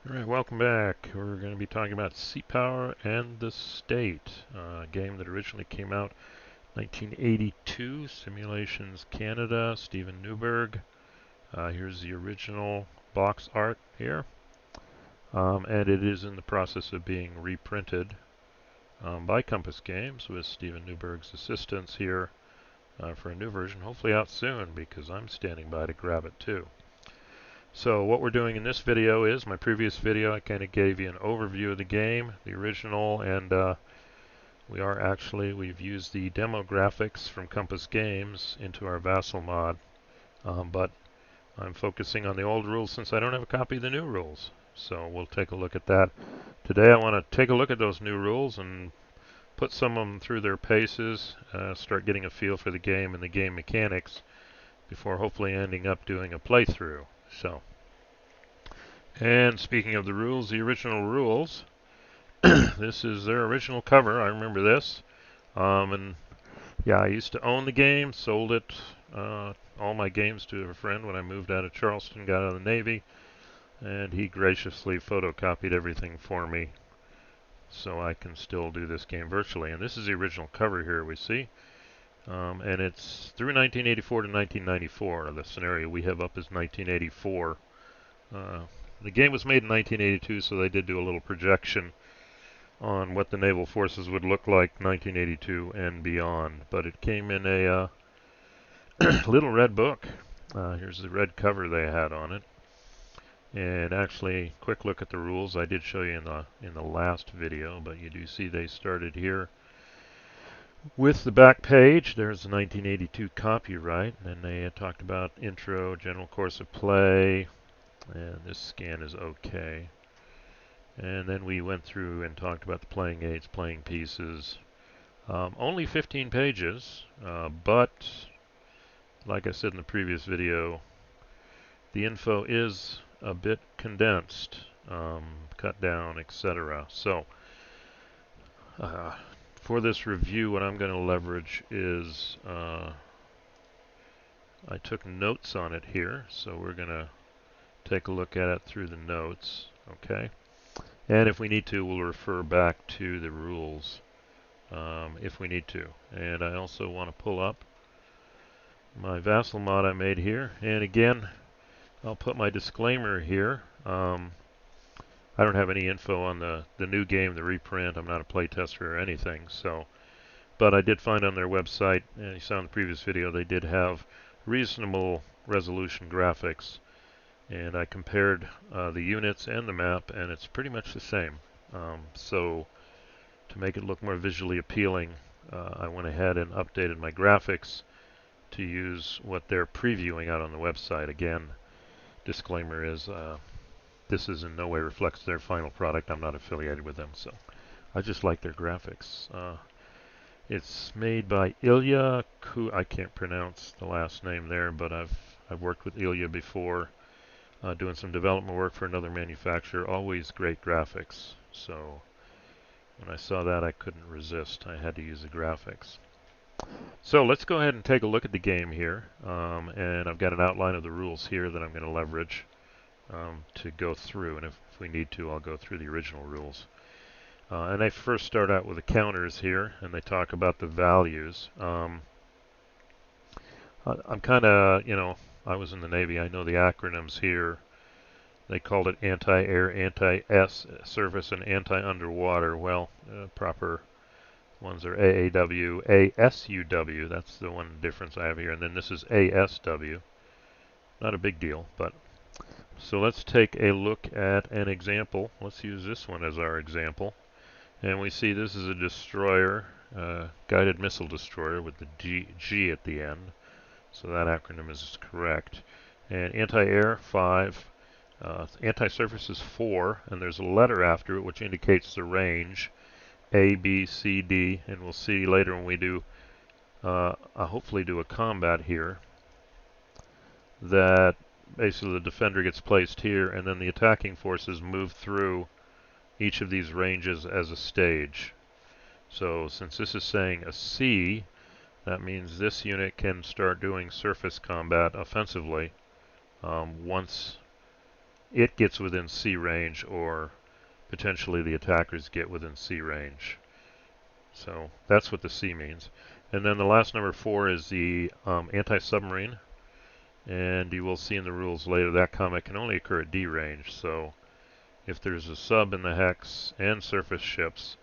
All right, welcome back. We're going to be talking about Seapower and the State, a game that originally came out 1982, Simulations Canada, Steven Newberg. Here's the original box art here, and it is in the process of being reprinted by Compass Games with Steven Newberg's assistance here for a new version, hopefully out soon because I'm standing by to grab it too. So what we're doing in this video is, my previous video I kind of gave you an overview of the game, the original, and we've used the demo graphics from Compass Games into our Vassal mod, but I'm focusing on the old rules since I don't have a copy of the new rules. So we'll take a look at that. Today I want to take a look at those new rules and put some of them through their paces, start getting a feel for the game and the game mechanics before hopefully ending up doing a playthrough. And speaking of the rules, the original rules, this is their original cover. I remember this. And yeah, I used to own the game, sold it, all my games to a friend when I moved out of Charleston, got out of the Navy, and he graciously photocopied everything for me so I can still do this game virtually. And this is the original cover here we see. And it's through 1984 to 1994. The scenario we have up is 1984. The game was made in 1982, so they did do a little projection on what the naval forces would look like 1982 and beyond. But it came in a little red book. Here's the red cover they had on it. And actually, quick look at the rules. I did show you in the last video, but you do see they started here with the back page. There's the 1982 copyright, and then they talked about intro, general course of play, and this scan is okay. And then we went through and talked about the playing aids, playing pieces. Only 15 pages, but like I said in the previous video, the info is a bit condensed, cut down, etc. So for this review, what I'm going to leverage is I took notes on it here, so we're going to take a look at it through the notes, okay? And if we need to, we'll refer back to the rules if we need to. And I also want to pull up my Vassal mod I made here. And again, I'll put my disclaimer here. I don't have any info on the new game, the reprint. I'm not a playtester or anything. So, but I did find on their website, and you saw in the previous video, they did have reasonable resolution graphics. And I compared the units and the map, and it's pretty much the same. So to make it look more visually appealing, I went ahead and updated my graphics to use what they're previewing out on the website. Again, disclaimer is this is in no way reflects their final product. I'm not affiliated with them, so I just like their graphics. It's made by Ilya I can't pronounce the last name there, but I've worked with Ilya before. Doing some development work for another manufacturer, always great graphics. So when I saw that, I couldn't resist. I had to use the graphics. So let's go ahead and take a look at the game here. And I've got an outline of the rules here that I'm going to leverage to go through. And if we need to, I'll go through the original rules. And I first start out with the counters here, and they talk about the values. I'm kind of, I was in the Navy. I know the acronyms here. They called it anti-air, anti-S surface, and anti-underwater. Well, proper ones are AAW, ASUW. That's the one difference I have here. And then this is ASW. Not a big deal, but so let's take a look at an example. Let's use this one as our example. And we see this is a destroyer, guided missile destroyer with the G at the end. So that acronym is correct. And anti-air, 5. Anti-surface is 4, and there's a letter after it which indicates the range, A, B, C, D, and we'll see later when we do, I'll hopefully do a combat here, that basically the defender gets placed here, and then the attacking forces move through each of these ranges as a stage. So since this is saying a C, that means this unit can start doing surface combat offensively once it gets within C range, or potentially the attackers get within C range. So that's what the C means. And then the last number 4 is the anti-submarine. And you will see in the rules later that comment can only occur at D range. So if there's a sub in the hex and surface ships,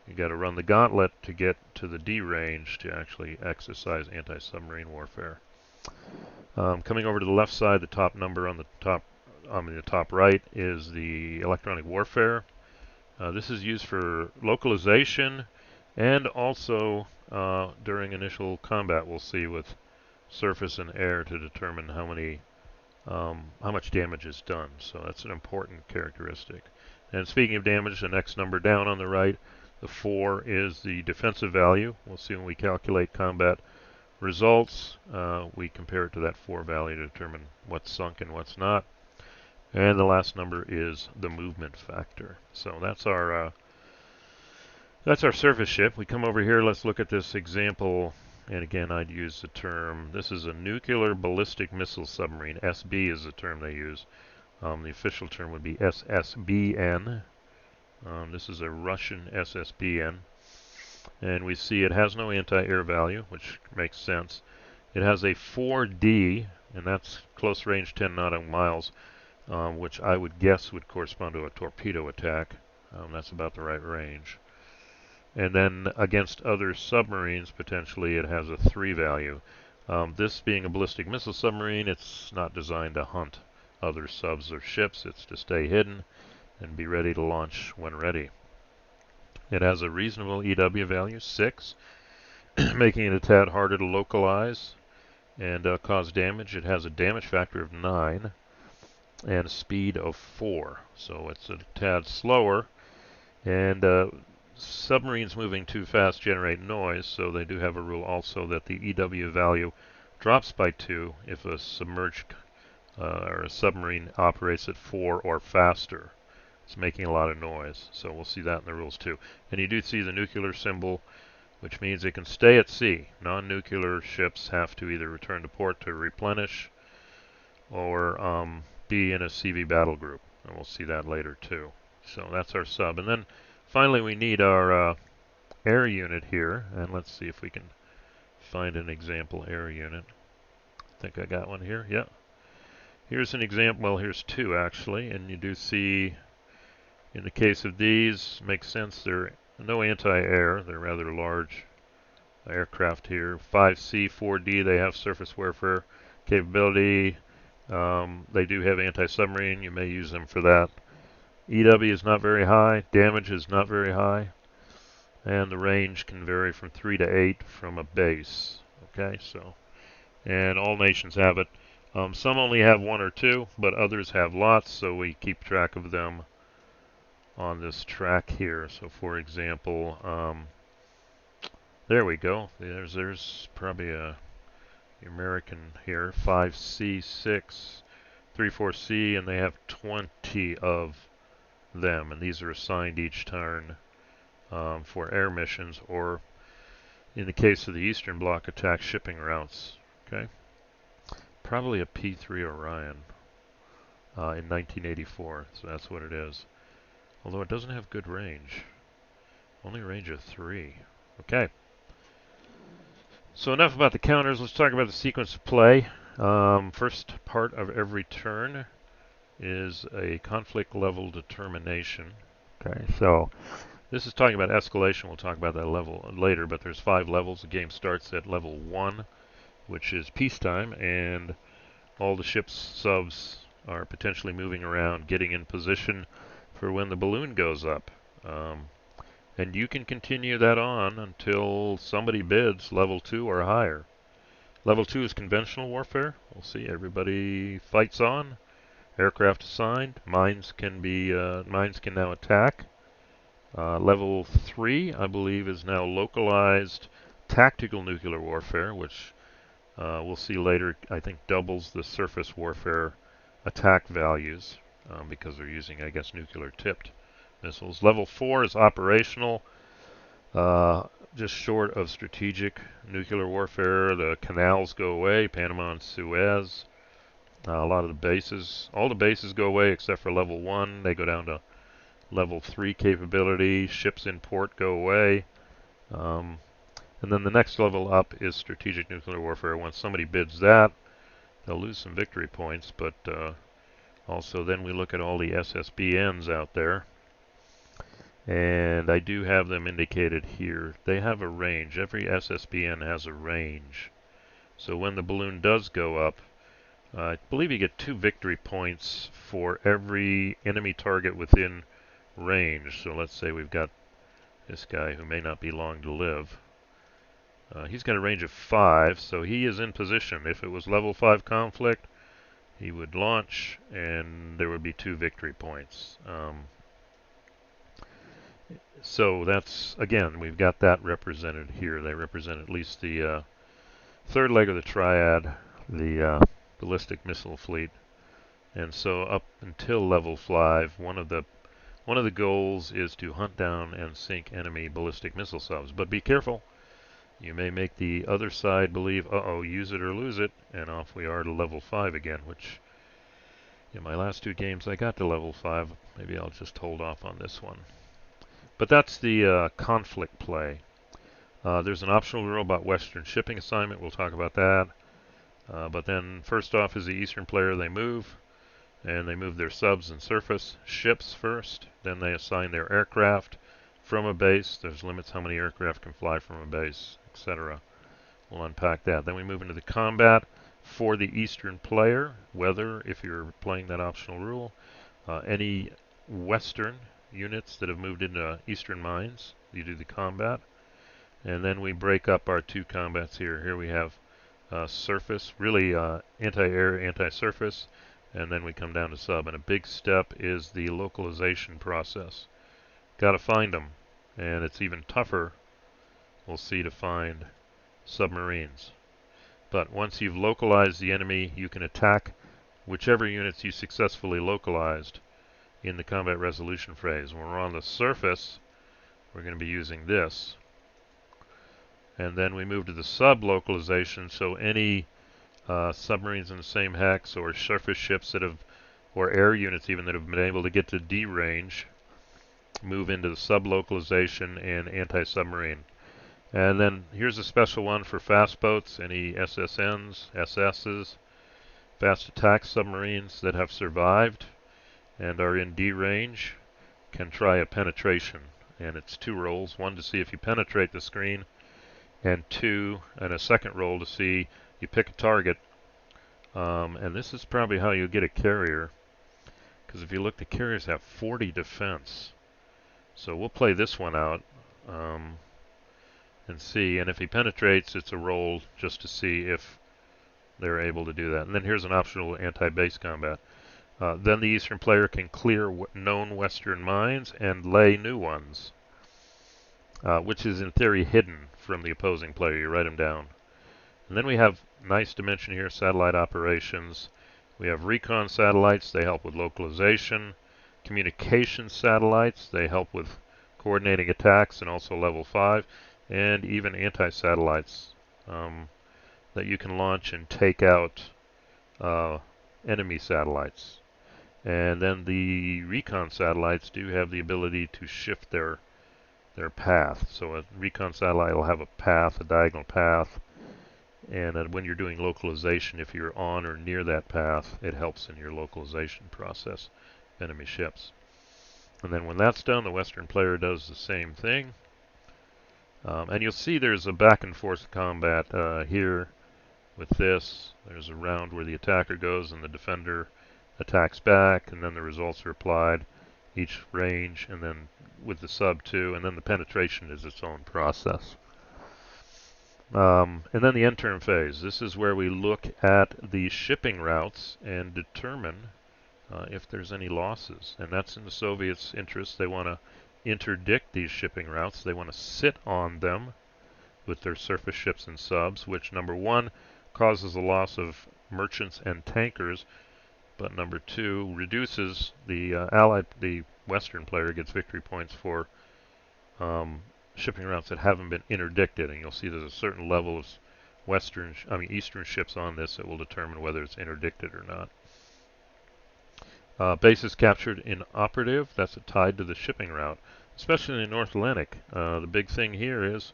you got to run the gauntlet to get to the D range to actually exercise anti-submarine warfare. Coming over to the left side, the top number on the top right is the electronic warfare. This is used for localization and also during initial combat. We'll see with surface and air to determine how much damage is done. So that's an important characteristic. And speaking of damage, the next number down on the right, the 4, is the defensive value. We'll see when we calculate combat results, we compare it to that 4 value to determine what's sunk and what's not. And the last number is the movement factor. So that's our surface ship. We come over here, let's look at this example. And again, I'd use the term, this is a nuclear ballistic missile submarine. SB is the term they use. The official term would be SSBN. This is a Russian SSBN. And we see it has no anti-air value, which makes sense. It has a 4D, and that's close range 10 nautical miles, which I would guess would correspond to a torpedo attack. That's about the right range. And then against other submarines, potentially it has a 3 value. This being a ballistic missile submarine, it's not designed to hunt other subs or ships. It's to stay hidden and be ready to launch when ready. It has a reasonable EW value, 6, making it a tad harder to localize and cause damage. It has a damage factor of 9 and a speed of 4, so it's a tad slower. And submarines moving too fast generate noise, so they do have a rule also that the EW value drops by 2 if a submerged or a submarine operates at 4 or faster. It's making a lot of noise, so we'll see that in the rules too. And you do see the nuclear symbol, which means it can stay at sea. Non-nuclear ships have to either return to port to replenish or be in a CV battle group, and we'll see that later too. So that's our sub. And then finally we need our air unit here, and let's see if we can find an example air unit. I think I got one here. Yeah. Here's an example. Well, here's 2 actually, and you do see in the case of these, makes sense, they're no anti-air. They're rather large aircraft here. 5C, 4D, they have surface warfare capability. They do have anti-submarine. You may use them for that. EW is not very high. Damage is not very high. And the range can vary from 3 to 8 from a base. Okay, so, and all nations have it. Some only have 1 or 2, but others have lots, so we keep track of them on this track here. So for example, there we go. There's probably a American here, 5C6, 34C, and they have 20 of them, and these are assigned each turn for air missions, or in the case of the Eastern Bloc, attack shipping routes. Okay, probably a P3 Orion in 1984, so that's what it is. Although it doesn't have good range. Only a range of 3. Okay. So enough about the counters. Let's talk about the sequence of play. First part of every turn is a conflict level determination. Okay, so this is talking about escalation. We'll talk about that level later, but there's 5 levels. The game starts at level 1, which is peacetime, and all the ship's subs are potentially moving around, getting in position for when the balloon goes up. And you can continue that on until somebody bids level 2 or higher. Level 2 is conventional warfare. We'll see everybody fights on. Aircraft assigned. Mines can now attack. Level 3, I believe, is now localized tactical nuclear warfare, which we'll see later, I think doubles the surface warfare attack values because they're using, I guess, nuclear tipped missiles. Level 4 is operational, just short of strategic nuclear warfare. The canals go away, Panama and Suez. A lot of the bases, all the bases go away except for level 1. They go down to level 3 capability. Ships in port go away. Um, and then the next level up is strategic nuclear warfare. Once somebody bids that, they'll lose some victory points, but also then we look at all the SSBNs out there. And I do have them indicated here. They have a range. Every SSBN has a range. So when the balloon does go up, I believe you get 2 victory points for every enemy target within range. So let's say we've got this guy who may not be long to live. He's got a range of 5, so he is in position. If it was level 5 conflict, he would launch, and there would be 2 victory points. So that's, again, we've got that represented here. They represent at least the third leg of the triad, the ballistic missile fleet. And so up until level 5, one of the goals is to hunt down and sink enemy ballistic missile subs. But be careful. You may make the other side believe, uh-oh, use it or lose it, and off we are to level 5 again, which in my last 2 games I got to level 5. Maybe I'll just hold off on this one. But that's the conflict play. There's an optional rule about Western shipping assignment. We'll talk about that. But then first off is the Eastern player. They move, and they move their subs and surface ships first. Then they assign their aircraft from a base. There's limits how many aircraft can fly from a base, etc. We'll unpack that. Then we move into the combat for the Eastern player, whether, if you're playing that optional rule, any Western units that have moved into Eastern mines, you do the combat. And then we break up our 2 combats here. Here we have surface, really anti-air, anti-surface, and then we come down to sub. And a big step is the localization process. Got to find them, and it's even tougher, we'll see, to find submarines. But once you've localized the enemy, you can attack whichever units you successfully localized in the combat resolution phase. When we're on the surface, we're going to be using this. And then we move to the sub-localization, so any submarines in the same hex or surface ships that have, or air units even that have been able to get to D range, move into the sub-localization and anti-submarine. And then here's a special one for fast boats, any SSNs, SSs, fast attack submarines that have survived and are in D range can try a penetration. And it's 2 rolls, 1 to see if you penetrate the screen, and 2, and a second roll to see you pick a target. And this is probably how you get a carrier, because if you look, the carriers have 40 defense. So we'll play this one out and see, and if he penetrates, it's a roll just to see if they're able to do that. And then here's an optional anti-base combat. Then the Eastern player can clear known Western mines and lay new ones, which is in theory hidden from the opposing player. You write them down. And then we have nice dimension here, satellite operations. We have recon satellites. They help with localization. Communication satellites. They help with coordinating attacks and also level 5. And even anti-satellites that you can launch and take out enemy satellites. And then the recon satellites do have the ability to shift their path. So a recon satellite will have a path, a diagonal path, and when you're doing localization, if you're on or near that path, it helps in your localization process, enemy ships. And then when that's done, the Western player does the same thing. And you'll see there's a back and forth combat here with this. There's a round where the attacker goes and the defender attacks back, and then the results are applied, each range, and then with the sub too, and then the penetration is its own process. And then the end term phase. This is where we look at the shipping routes and determine if there's any losses. And that's in the Soviets' interest. They want to interdict these shipping routes. They want to sit on them with their surface ships and subs, which number 1 causes the loss of merchants and tankers, but number 2 reduces the Western player gets victory points for shipping routes that haven't been interdicted. And you'll see there's a certain level of eastern ships on this, it will determine whether it's interdicted or not. Bases captured inoperative, that's tied to the shipping route, especially in the North Atlantic. The big thing here is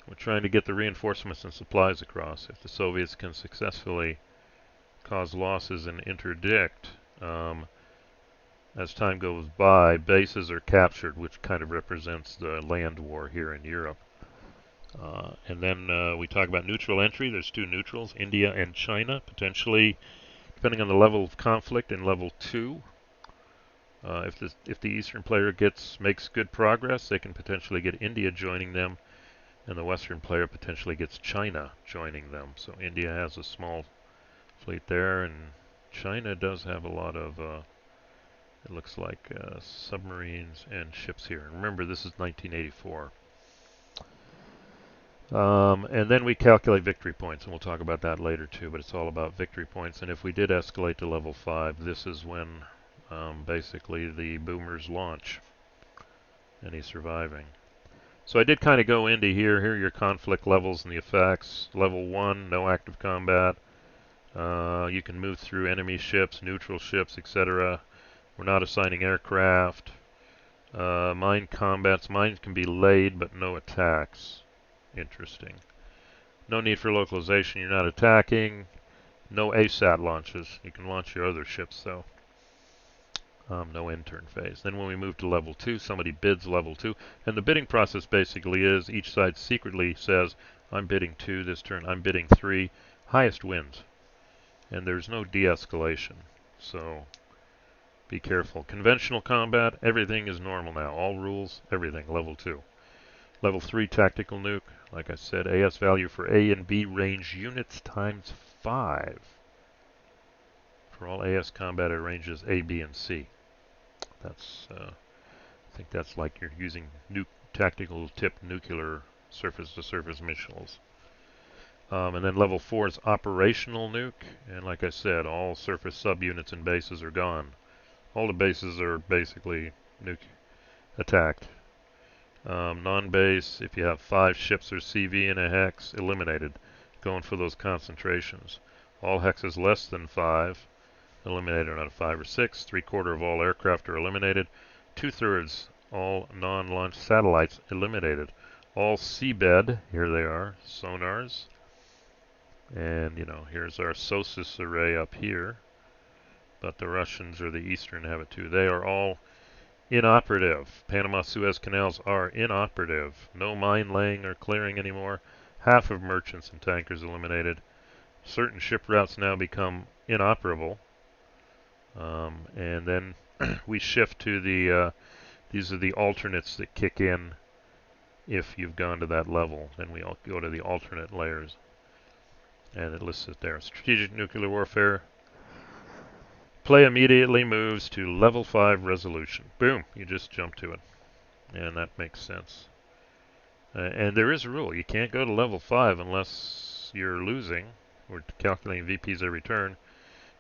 we're trying to get the reinforcements and supplies across. If the Soviets can successfully cause losses and interdict, as time goes by, bases are captured, which kind of represents the land war here in Europe. And then we talk about neutral entry. There's two neutrals, India and China, potentially, depending on the level of conflict, in level 2. If the eastern player makes good progress, they can potentially get India joining them, and the western player potentially gets China joining them. So India has a small fleet there, and China does have a lot of, it looks like, submarines and ships here. And remember, this is 1984. And then we calculate victory points, and we'll talk about that later too, but it's all about victory points. And if we did escalate to level 5, this is when basically the boomers launch, and he's surviving. So I did kind of go into here. Here are your conflict levels and the effects. Level 1, no active combat. You can move through enemy ships, neutral ships, etc. We're not assigning aircraft. Mine combats. Mines can be laid, but no attacks. Interesting. No need for localization. You're not attacking. No ASAT launches. You can launch your other ships, though. No intern phase. Then when we move to level 2, somebody bids level 2. And the bidding process basically is each side secretly says, I'm bidding 2 this turn, I'm bidding 3. Highest wins. And there's no de-escalation. So be careful. Conventional combat, everything is normal now. All rules, everything, level 2. Level 3 tactical nuke. Like I said, AS value for A and B range units times 5. For all AS combat at ranges A, B, and C. That's, I think that's like you're using tactical tipped nuclear surface-to-surface missiles. And then level 4 is operational nuke. And like I said, all surface subunits and bases are gone. All the bases are basically attacked. Non-base, if you have 5 ships or CV in a hex, eliminated. Going for those concentrations. All hexes less than 5, eliminated out of 5 or 6. 3/4 of all aircraft are eliminated. 2/3 all non-launch satellites eliminated. All seabed, here they are, sonars. And, you know, here's our SOSUS array up here. But the Russians or the Eastern have it too. They are all inoperative. Panama-Suez canals are inoperative. No mine laying or clearing anymore. Half of merchants and tankers eliminated. Certain ship routes now become inoperable. And then we shift to the, these are the alternates that kick in if you've gone to that level. Then we all go to the alternate layers. And it lists it there. Strategic nuclear warfare. Play immediately moves to level 5 resolution. Boom, you just jump to it. And that makes sense. And there is a rule. You can't go to level 5 unless you're losing. We're calculating VPs every turn.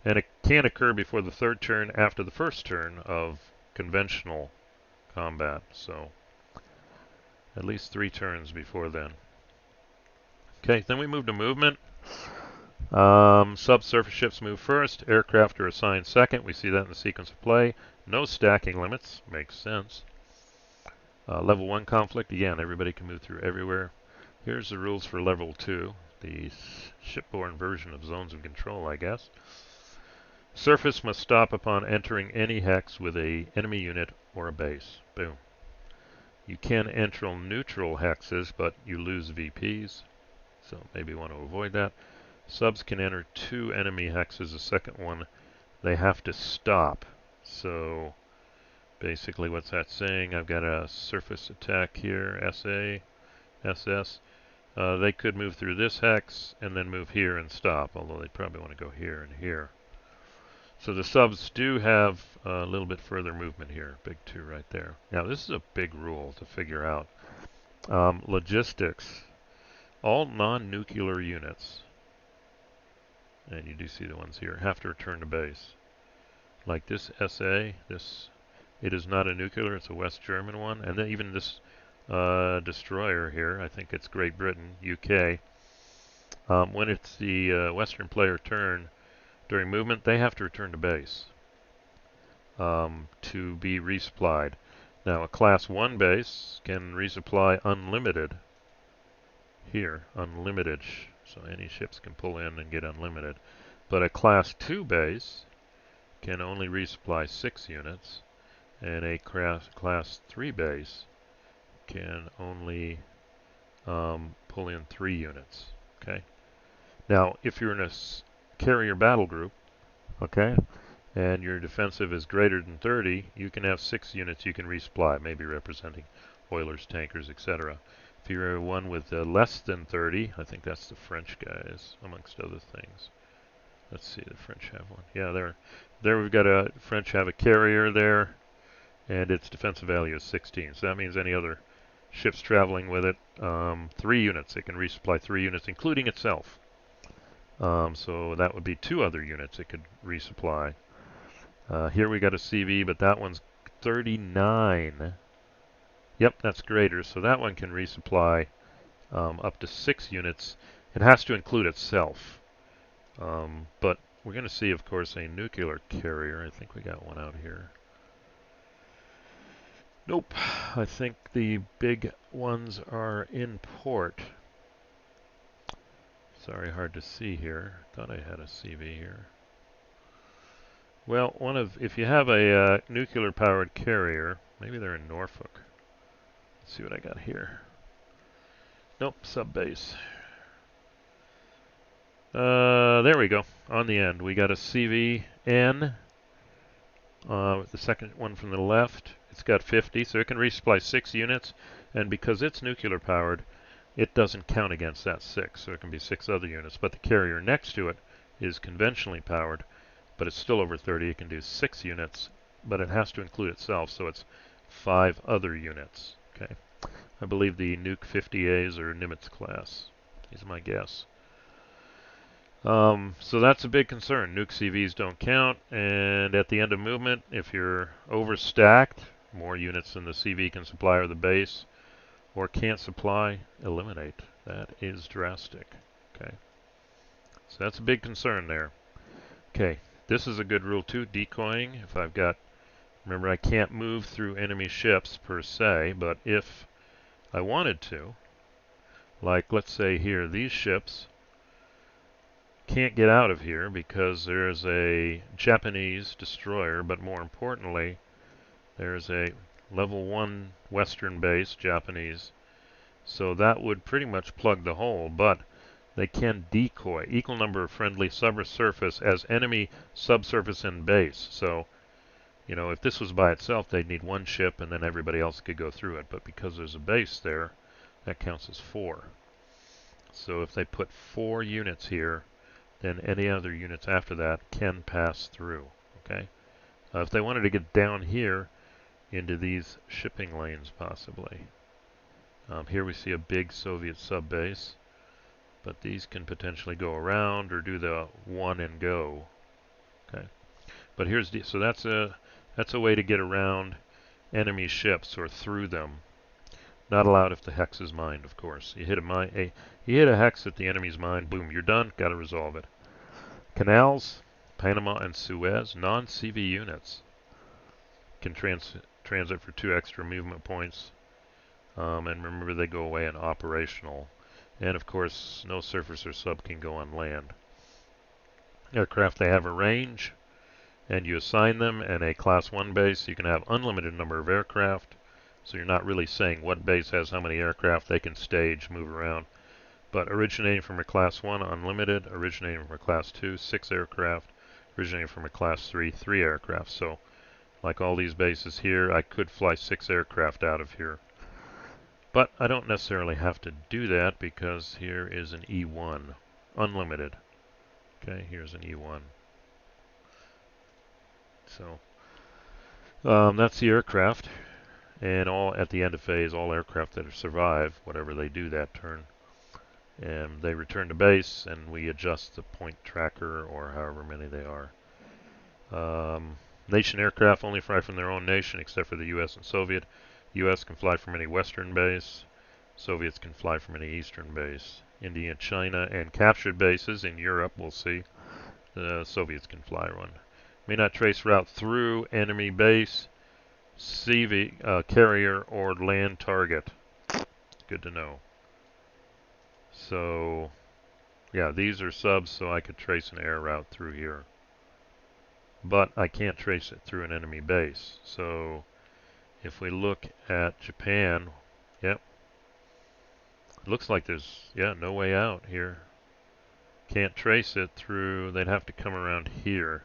And it can't occur before the 3rd turn after the 1st turn of conventional combat. So at least 3 turns before then. Okay, then we move to movement. Subsurface ships move first. Aircraft are assigned second. We see that in the sequence of play. No stacking limits. Makes sense. Level 1 conflict. Again, everybody can move through everywhere. Here's the rules for level 2. The shipborne version of zones of control, I guess. Surface must stop upon entering any hex with a enemy unit or a base. Boom. You can enter neutral hexes, but you lose VPs. So maybe you want to avoid that. Subs can enter 2 enemy hexes. The second one, they have to stop. So basically what's that saying? I've got a surface attack here, SA, SS. They could move through this hex and then move here and stop, although they probably want to go here and here. So the subs do have a little bit further movement here. Big 2 right there. Now this is a big rule to figure out. Logistics. All non-nuclear units, and you do see the ones here, have to return to base. Like this SA, it is not a nuclear, it's a West German one. And then even this destroyer here, I think it's Great Britain, UK. When it's the Western player turn during movement, they have to return to base to be resupplied. Now, a Class 1 base can resupply unlimited here, unlimited. So any ships can pull in and get unlimited. But a Class 2 base can only resupply 6 units, and a Class 3 base can only pull in 3 units. Okay. Now, if you're in a carrier battle group, okay, and your defensive is greater than 30, you can have 6 units you can resupply, maybe representing oilers, tankers, etc. If you're one with less than 30, I think that's the French guys, amongst other things. Let's see, the French have one. Yeah, there we've got a French have a carrier there, and its defensive value is 16. So that means any other ships traveling with it, 3 units. It can resupply 3 units, including itself. So that would be 2 other units it could resupply. Here we got a CV, but that one's 39. Yep, that's greater. So that one can resupply up to 6 units. It has to include itself. But we're going to see, of course, a nuclear carrier. I think we got one out here. Nope. I think the big ones are in port. Sorry, hard to see here. Thought I had a CV here. Well, if you have a nuclear-powered carrier, maybe they're in Norfolk. Let's see what I got here. Nope, sub-base. There we go. On the end, we got a CVN. The second one from the left, it's got 50, so it can resupply 6 units. And because it's nuclear-powered, it doesn't count against that 6, so it can be 6 other units. But the carrier next to it is conventionally powered, but it's still over 30. It can do 6 units, but it has to include itself, so it's 5 other units. Okay, I believe the Nuke 50As are Nimitz class. Is my guess. So that's a big concern. Nuke CVs don't count, and at the end of movement, if you're overstacked, more units than the CV can supply or the base, or can't supply, eliminate. That is drastic. Okay, so that's a big concern there. Okay, this is a good rule too, decoying. If I've got, remember I can't move through enemy ships per se, but if I wanted to, like let's say here, these ships can't get out of here because there's a Japanese destroyer, but more importantly, there's a level 1 Western base, Japanese. So that would pretty much plug the hole, but they can decoy. Equal number of friendly subsurface as enemy subsurface and base. So, you know, if this was by itself, they'd need 1 ship and then everybody else could go through it. But because there's a base there, that counts as 4. So if they put 4 units here, then any other units after that can pass through. Okay. If they wanted to get down here into these shipping lanes, possibly. Here we see a big Soviet sub-base, but these can potentially go around or do the one and go. Okay. But here's so that's a way to get around enemy ships or through them. Not allowed if the hex is mined, of course. You hit a hex at the enemy's mine, boom, you're done. Got to resolve it. Canals, Panama and Suez, non-CV units can transit for 2 extra movement points. And remember, they go away in operational. And of course, no surface or sub can go on land. Aircraft, they have a range, and you assign them. And a Class 1 base, you can have unlimited number of aircraft. So you're not really saying what base has how many aircraft. They can stage, move around. But originating from a Class 1, unlimited. Originating from a Class 2, 6 aircraft. Originating from a Class 3, 3 aircraft. So, like all these bases here, I could fly 6 aircraft out of here. But I don't necessarily have to do that because here is an E1, unlimited. Okay, here's an E1. So that's the aircraft, and all at the end of phase, all aircraft that survive, whatever they do that turn, and they return to base, and we adjust the point tracker or however many they are. Nation aircraft only fly from their own nation, except for the U.S. and Soviet. U.S. can fly from any Western base. Soviets can fly from any Eastern base. India, China, and captured bases in Europe. We'll see. The Soviets can fly one. May not trace route through enemy base, CV, carrier, or land target. Good to know. So, yeah, these are subs, so I could trace an air route through here. But I can't trace it through an enemy base. So, if we look at Japan, yep, it looks like there's, yeah, no way out here. Can't trace it through, they'd have to come around here.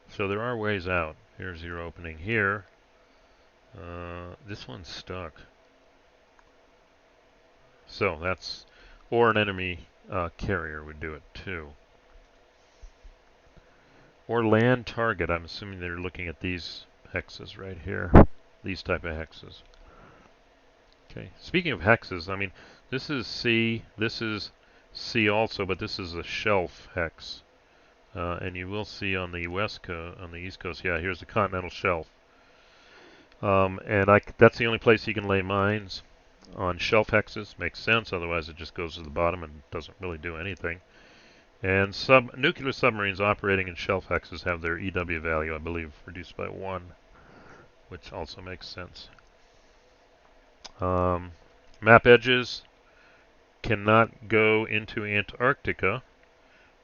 So there are ways out. Here's your opening here. This one's stuck. So that's, or an enemy carrier would do it too. Or land target. I'm assuming they're looking at these hexes right here. These type of hexes. Okay. Speaking of hexes, I mean, this is C. This is C also, but this is a shelf hex. And you will see on the west coast, on the east coast, yeah, here's the continental shelf. And that's the only place you can lay mines on shelf hexes. Makes sense, otherwise it just goes to the bottom and doesn't really do anything. And nuclear submarines operating in shelf hexes have their EW value, I believe, reduced by 1, which also makes sense. Map edges cannot go into Antarctica,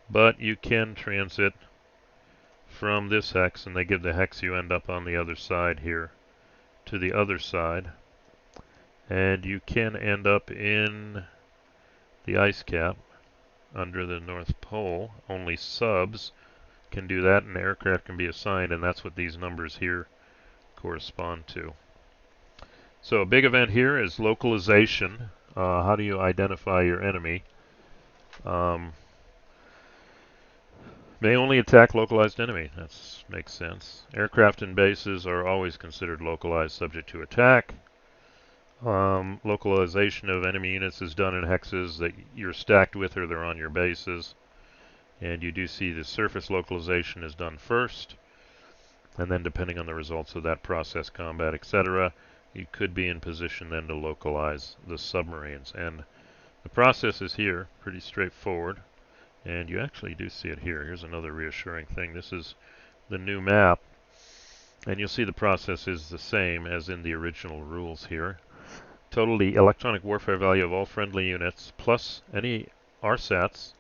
but you can transit from this hex, and they give the hex you end up on the other side here to the other side. And you can end up in the ice cap under the North Pole. Only subs can do that, and aircraft can be assigned, and that's what these numbers here correspond to. So a big event here is localization. How do you identify your enemy? May only attack localized enemy. That makes sense. Aircraft and bases are always considered localized, subject to attack. Localization of enemy units is done in hexes that you're stacked with or they're on your bases. And you do see the surface localization is done first. And then depending on the results of that process, combat, etc., you could be in position then to localize the submarines. And the process is here, pretty straightforward. And you actually do see it here. Here's another reassuring thing. This is the new map. And you'll see the process is the same as in the original rules here. Total the electronic warfare value of all friendly units, plus any RSATs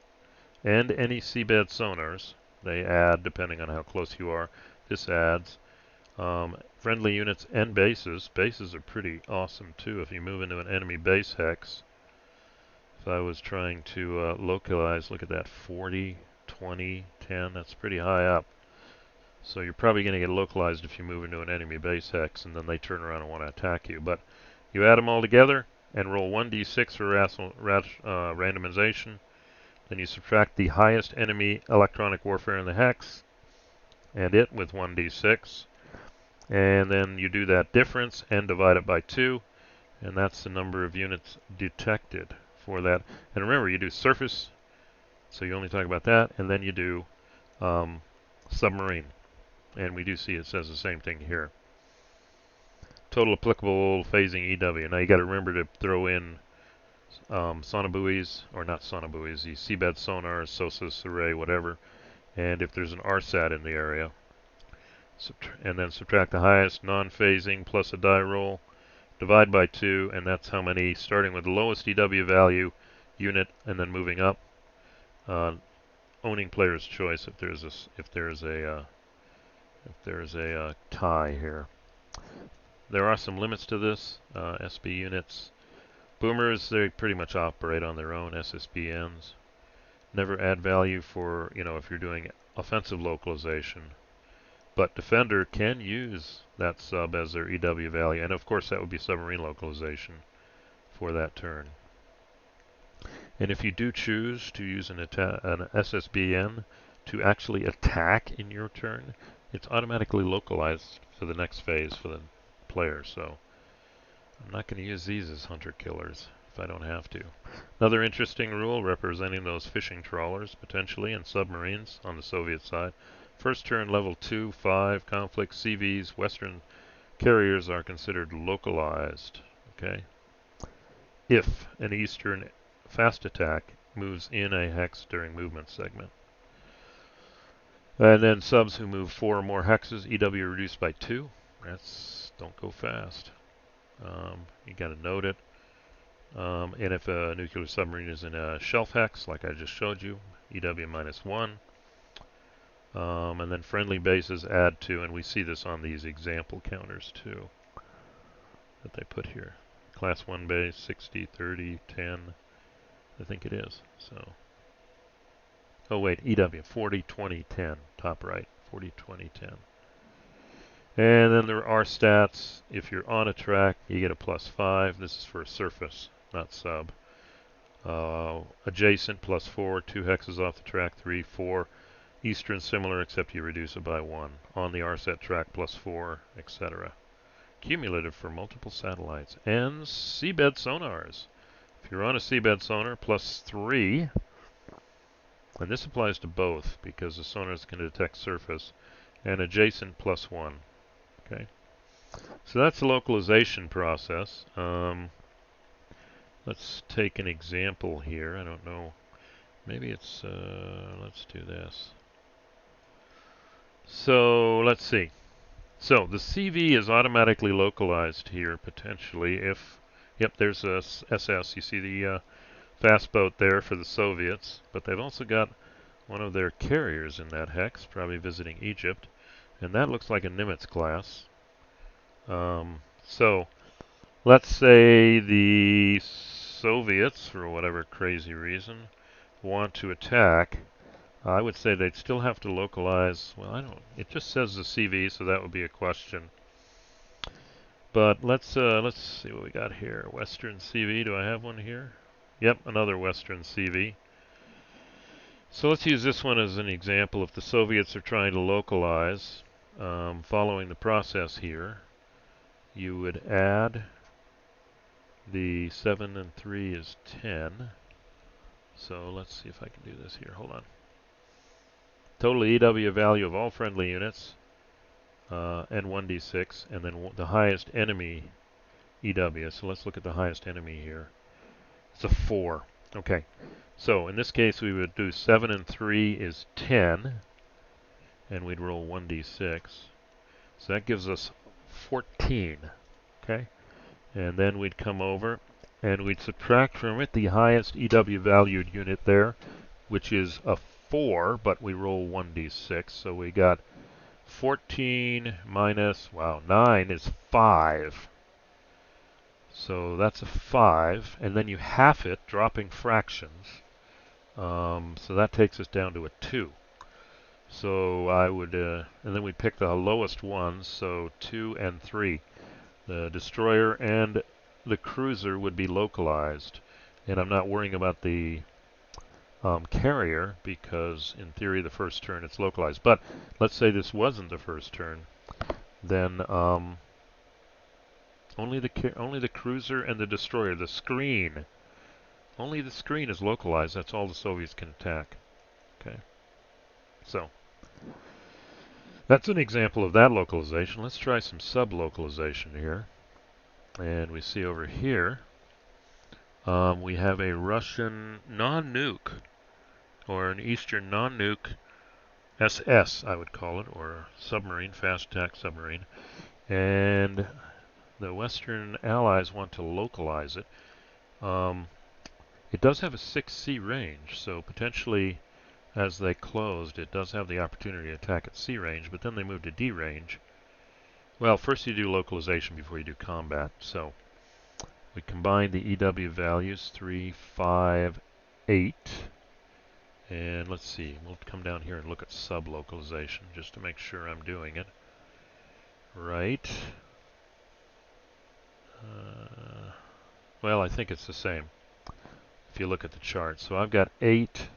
and any seabed sonars. They add, depending on how close you are. This adds. Friendly units and bases. Bases are pretty awesome too if you move into an enemy base hex. If I was trying to localize, look at that, 40, 20, 10, that's pretty high up. So you're probably going to get localized if you move into an enemy base hex and then they turn around and want to attack you. But you add them all together and roll 1d6 for randomization. Then you subtract the highest enemy electronic warfare in the hex and it with 1d6. And then you do that difference and divide it by 2. And that's the number of units detected for that. And remember, you do surface, so you only talk about that. And then you do submarine. And we do see it says the same thing here. Total applicable phasing EW. Now you got to remember to throw in sonobuoys, or not sonobuoys, the seabed sonars, SOSUS array, whatever. And if there's an RSAT in the area. And then subtract the highest non-phasing plus a die roll. Divide by 2, and that's how many, starting with the lowest EW value unit and then moving up. Owning player's choice if there's a tie here. There are some limits to this. SB units, boomers, they pretty much operate on their own. SSBNs never add value for if you're doing offensive localization. But Defender can use that sub as their EW value, and of course that would be submarine localization for that turn. And if you do choose to use an SSBN to actually attack in your turn, it's automatically localized for the next phase for the player. So I'm not going to use these as hunter killers if I don't have to. Another interesting rule representing those fishing trawlers potentially and submarines on the Soviet side. First turn level 2, 5 conflict CVs, Western carriers are considered localized. Okay. If an Eastern fast attack moves in a hex during movement segment. And then subs who move 4 or more hexes, EW reduced by 2. Don't go fast. You got to note it. And if a nuclear submarine is in a shelf hex, like I just showed you, EW minus 1. And then friendly bases add 2, and we see this on these example counters too that they put here. Class 1 base, 60, 30, 10, I think it is. So, oh wait, EW, 40, 20, 10, top right, 40, 20, 10. And then there are stats. If you're on a track, you get a +5. This is for surface, not sub. Adjacent +4, 2 hexes off the track, 3, 4. Eastern similar, except you reduce it by 1. On the RSAT track +4, etc. Cumulative for multiple satellites. And seabed sonars. If you're on a seabed sonar, +3. And this applies to both because the sonars can detect surface. And adjacent +1. Okay. So that's the localization process. Let's take an example here. I don't know. Maybe it's, let's do this. So let's see. So the CV is automatically localized here potentially if, yep, there's a SS. You see the fast boat there for the Soviets, but they've also got one of their carriers in that hex, probably visiting Egypt, and that looks like a Nimitz class. So let's say the Soviets, for whatever crazy reason, want to attack. I would say they'd still have to localize. Well, I don't. It just says the CV, so that would be a question. But let's see what we got here. Western CV. Do I have one here? Yep, another Western CV. So let's use this one as an example. If the Soviets are trying to localize, following the process here, you would add the 7 and 3 is 10. So let's see if I can do this here. Hold on. Total EW value of all friendly units, and 1d6, and then the highest enemy EW. So let's look at the highest enemy here. It's a 4. Okay. So in this case, we would do 7 and 3 is 10, and we'd roll 1d6. So that gives us 14. Okay. And then we'd come over, and we'd subtract from it the highest EW valued unit there, which is a 4, but we roll 1d6, so we got 14 minus, wow, 9 is 5. So that's a 5, and then you half it, dropping fractions. So that takes us down to a 2. So I would, and then we pick the lowest ones, so 2 and 3. The destroyer and the cruiser would be localized, and I'm not worrying about the carrier because in theory the first turn it's localized. But let's say this wasn't the first turn, then only the cruiser and the destroyer, the screen, only the screen is localized. That's all the Soviets can attack. Okay, so that's an example of that localization. Let's try some sub-localization here, and we see over here we have a Russian non-nuke, or an Eastern non-nuke SS, I would call it, or submarine, fast attack submarine. And the Western Allies want to localize it. It does have a 6C range, so potentially as they closed, it does have the opportunity to attack at C range, but then they move to D range. Well, first you do localization before you do combat. So we combine the EW values, 3, 5, 8. And let's see, we'll come down here and look at sub-localization just to make sure I'm doing it right. Well, I think it's the same if you look at the chart. So I've got 8,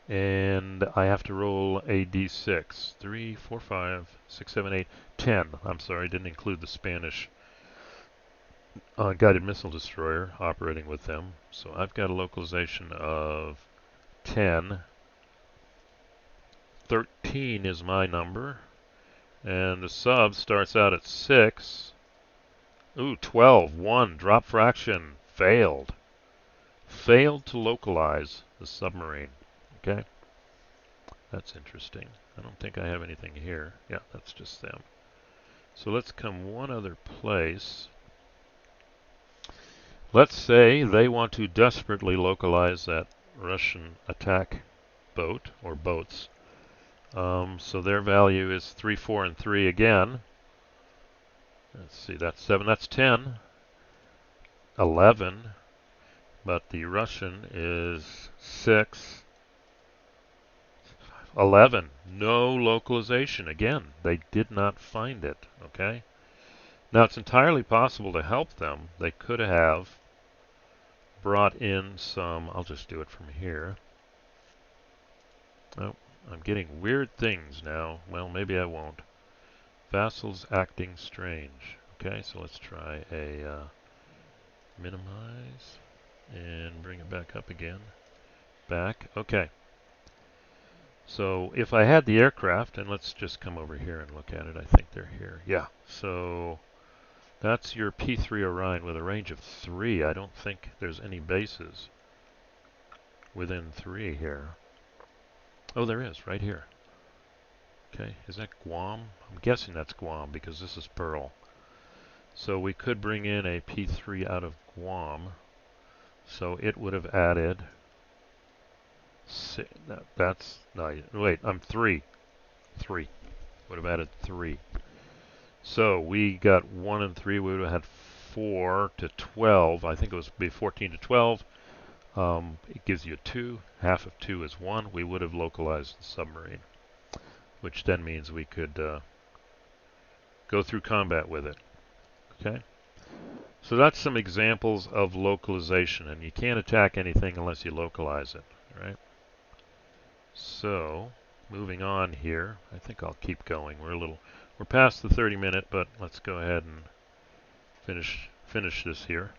and I have to roll a d6. 3, 4, 5, 6, 7, 8, 10. I'm sorry, I didn't include the Spanish guided missile destroyer operating with them. So I've got a localization of 10. 13 is my number. And the sub starts out at 6. Ooh, 12. 1. Drop fraction. Failed. failed to localize the submarine. Okay, that's interesting. I don't think I have anything here. Yeah, that's just them. So let's come one other place. Let's say they want to desperately localize that Russian attack boat or boats. So their value is 3, 4, and 3 again. Let's see, that's 7, that's 10, 11, but the Russian is 6, 11. No localization. Again, they did not find it, okay? Now, it's entirely possible to help them. They could have brought in some, I'll just do it from here. Oh, I'm getting weird things now. Well, maybe I won't. Vassals acting strange. Okay, so let's try a minimize and bring it back up again. Back. Okay. So if I had the aircraft, and let's just come over here and look at it. I think they're here. Yeah. So that's your P3 Orion with a range of 3. I don't think there's any bases within 3 here. Oh, there is, right here. Okay, is that Guam? I'm guessing that's Guam because this is Pearl. So we could bring in a P3 out of Guam. So it would have added, that's, no, wait, I'm 3. 3. Would have added 3. So we got 1 and 3. We would have had 4 to 12. I think it was be 14 to 12. It gives you a 2. Half of 2 is 1. We would have localized the submarine, which then means we could go through combat with it. Okay? So that's some examples of localization, and you can't attack anything unless you localize it, right? So, moving on here, I think I'll keep going. We're past the 30-minute, but let's go ahead and finish this here.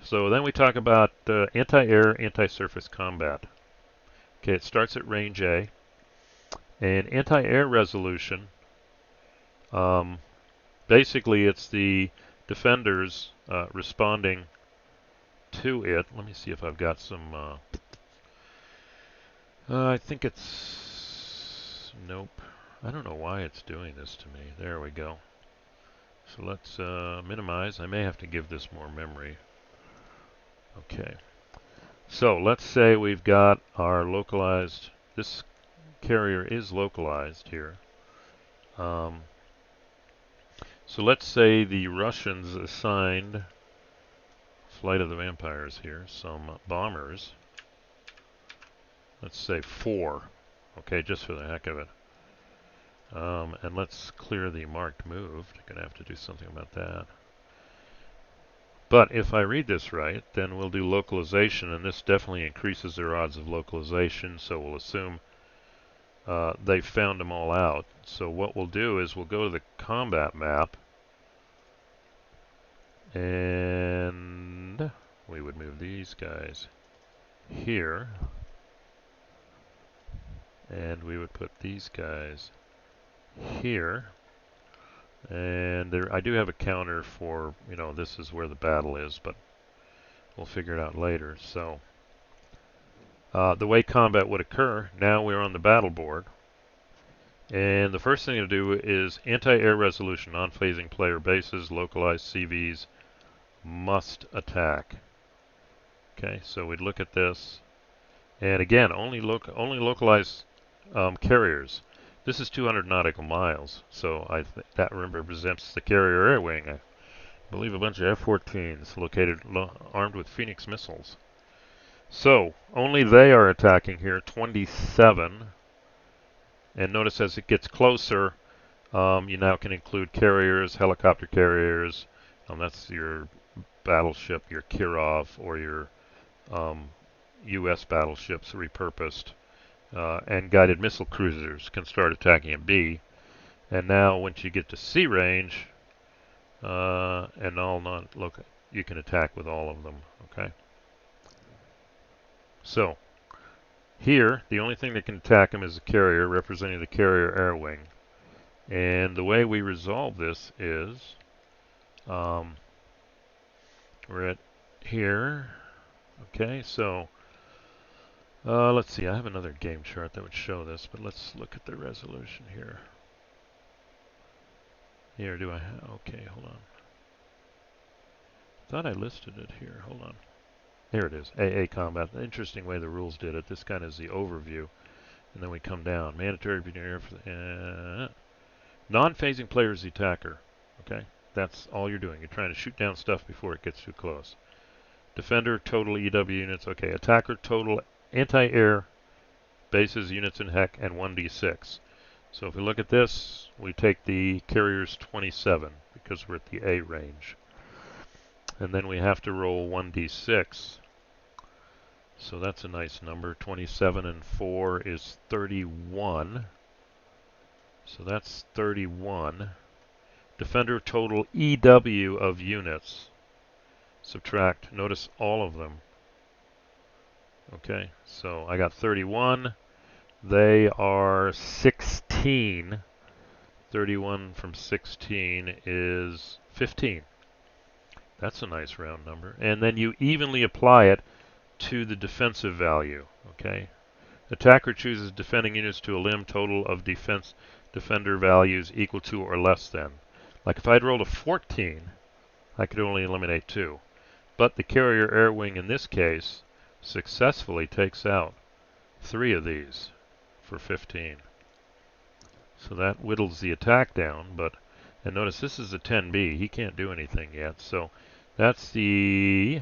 So then we talk about anti-air, anti-surface combat. Okay, it starts at range A, and anti-air resolution. Basically, it's the defenders responding to it. Let me see if I've got some. I think it's nope. I don't know why it's doing this to me. There we go. So let's minimize. I may have to give this more memory. Okay. So let's say we've got our localized. This carrier is localized here. So let's say the Russians assigned Flight of the Vampires here, some bombers. Let's say 4, okay, just for the heck of it. And let's clear the marked move. I'm going to have to do something about that. But if I read this right, then we'll do localization, and this definitely increases their odds of localization, so we'll assume they've found them all out. So what we'll do is we'll go to the combat map, and we would move these guys here, and we would put these guys here. And there, I do have a counter for, this is where the battle is, but we'll figure it out later. So the way combat would occur, now we're on the battle board. And the first thing to do is anti-air resolution, non-phasing player bases, localized CVs must attack. Okay, so we'd look at this. And again, only localized carriers. This is 200 nautical miles, so that represents the carrier air wing. I believe a bunch of F-14s located armed with Phoenix missiles. So only they are attacking here, 27. And notice as it gets closer, you now can include carriers, helicopter carriers. That's your battleship, your Kirov, or your U.S. battleships repurposed. And guided missile cruisers can start attacking at B. And now once you get to C range, and you can attack with all of them, okay? So, here, the only thing that can attack them is the carrier, representing the carrier air wing. And the way we resolve this is, we're at here, Okay, so let's see. I have another game chart that would show this, but let's look at the resolution here. Here, do I have? Okay, hold on. Thought I listed it here. Hold on. Here it is. AA combat. Interesting way the rules did it. This kind of is the overview, and then we come down. Mandatory non-phasing player is the attacker. Okay, that's all you're doing. You're trying to shoot down stuff before it gets too close. Defender, total EW units. Okay, attacker, total anti-air bases, units, and heck, and 1d6. So if we look at this, we take the carrier's 27 because we're at the A range. And then we have to roll 1d6. So that's a nice number. 27 and 4 is 31. So that's 31. Defender total EW of units. Subtract. Notice all of them. Okay, so I got 31. They are 16. 31 from 16 is 15. That's a nice round number. And then you evenly apply it to the defensive value. Okay. Attacker chooses defending units to a limb total of defender values equal to or less than. Like if I'd rolled a 14, I could only eliminate 2. But the carrier air wing in this case successfully takes out 3 of these for 15. So that whittles the attack down, and notice this is a 10B. He can't do anything yet. So that's the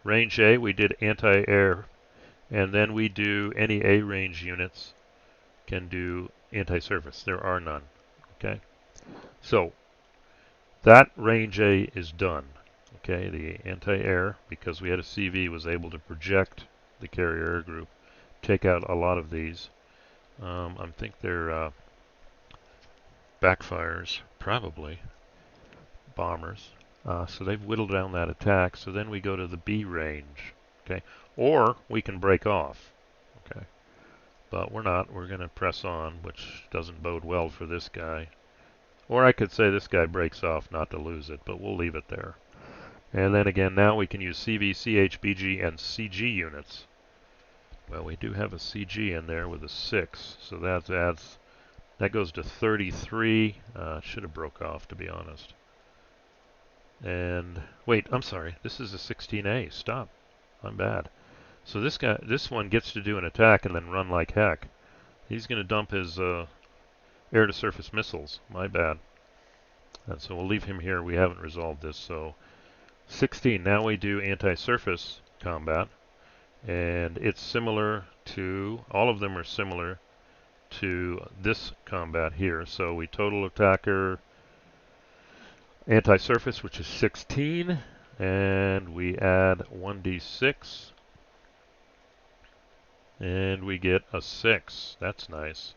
range A. We did anti-air, and then we do any A range units can do anti-surface. There are none. Okay, so that range A is done. Okay, the anti-air, because we had a CV, was able to project the carrier air group, take out a lot of these. I think they're backfires, probably bombers. So they've whittled down that attack. So then we go to the B range. Okay, or we can break off. Okay, but we're not. We're going to press on, which doesn't bode well for this guy. Or I could say this guy breaks off not to lose it, but we'll leave it there. And then again, now we can use CV, CH, BG, and CG units. Well, we do have a CG in there with a 6, so that goes to 33. Should have broke off, to be honest. And wait, I'm sorry. This is a 16A. Stop. I'm bad. So this one gets to do an attack and then run like heck. He's going to dump his air-to-surface missiles. My bad. And so we'll leave him here. We haven't resolved this. So 16. Now we do anti-surface combat. And it's similar to, all of them are similar to this combat here. So we total attacker anti-surface, which is 16. And we add 1d6. And we get a 6. That's nice.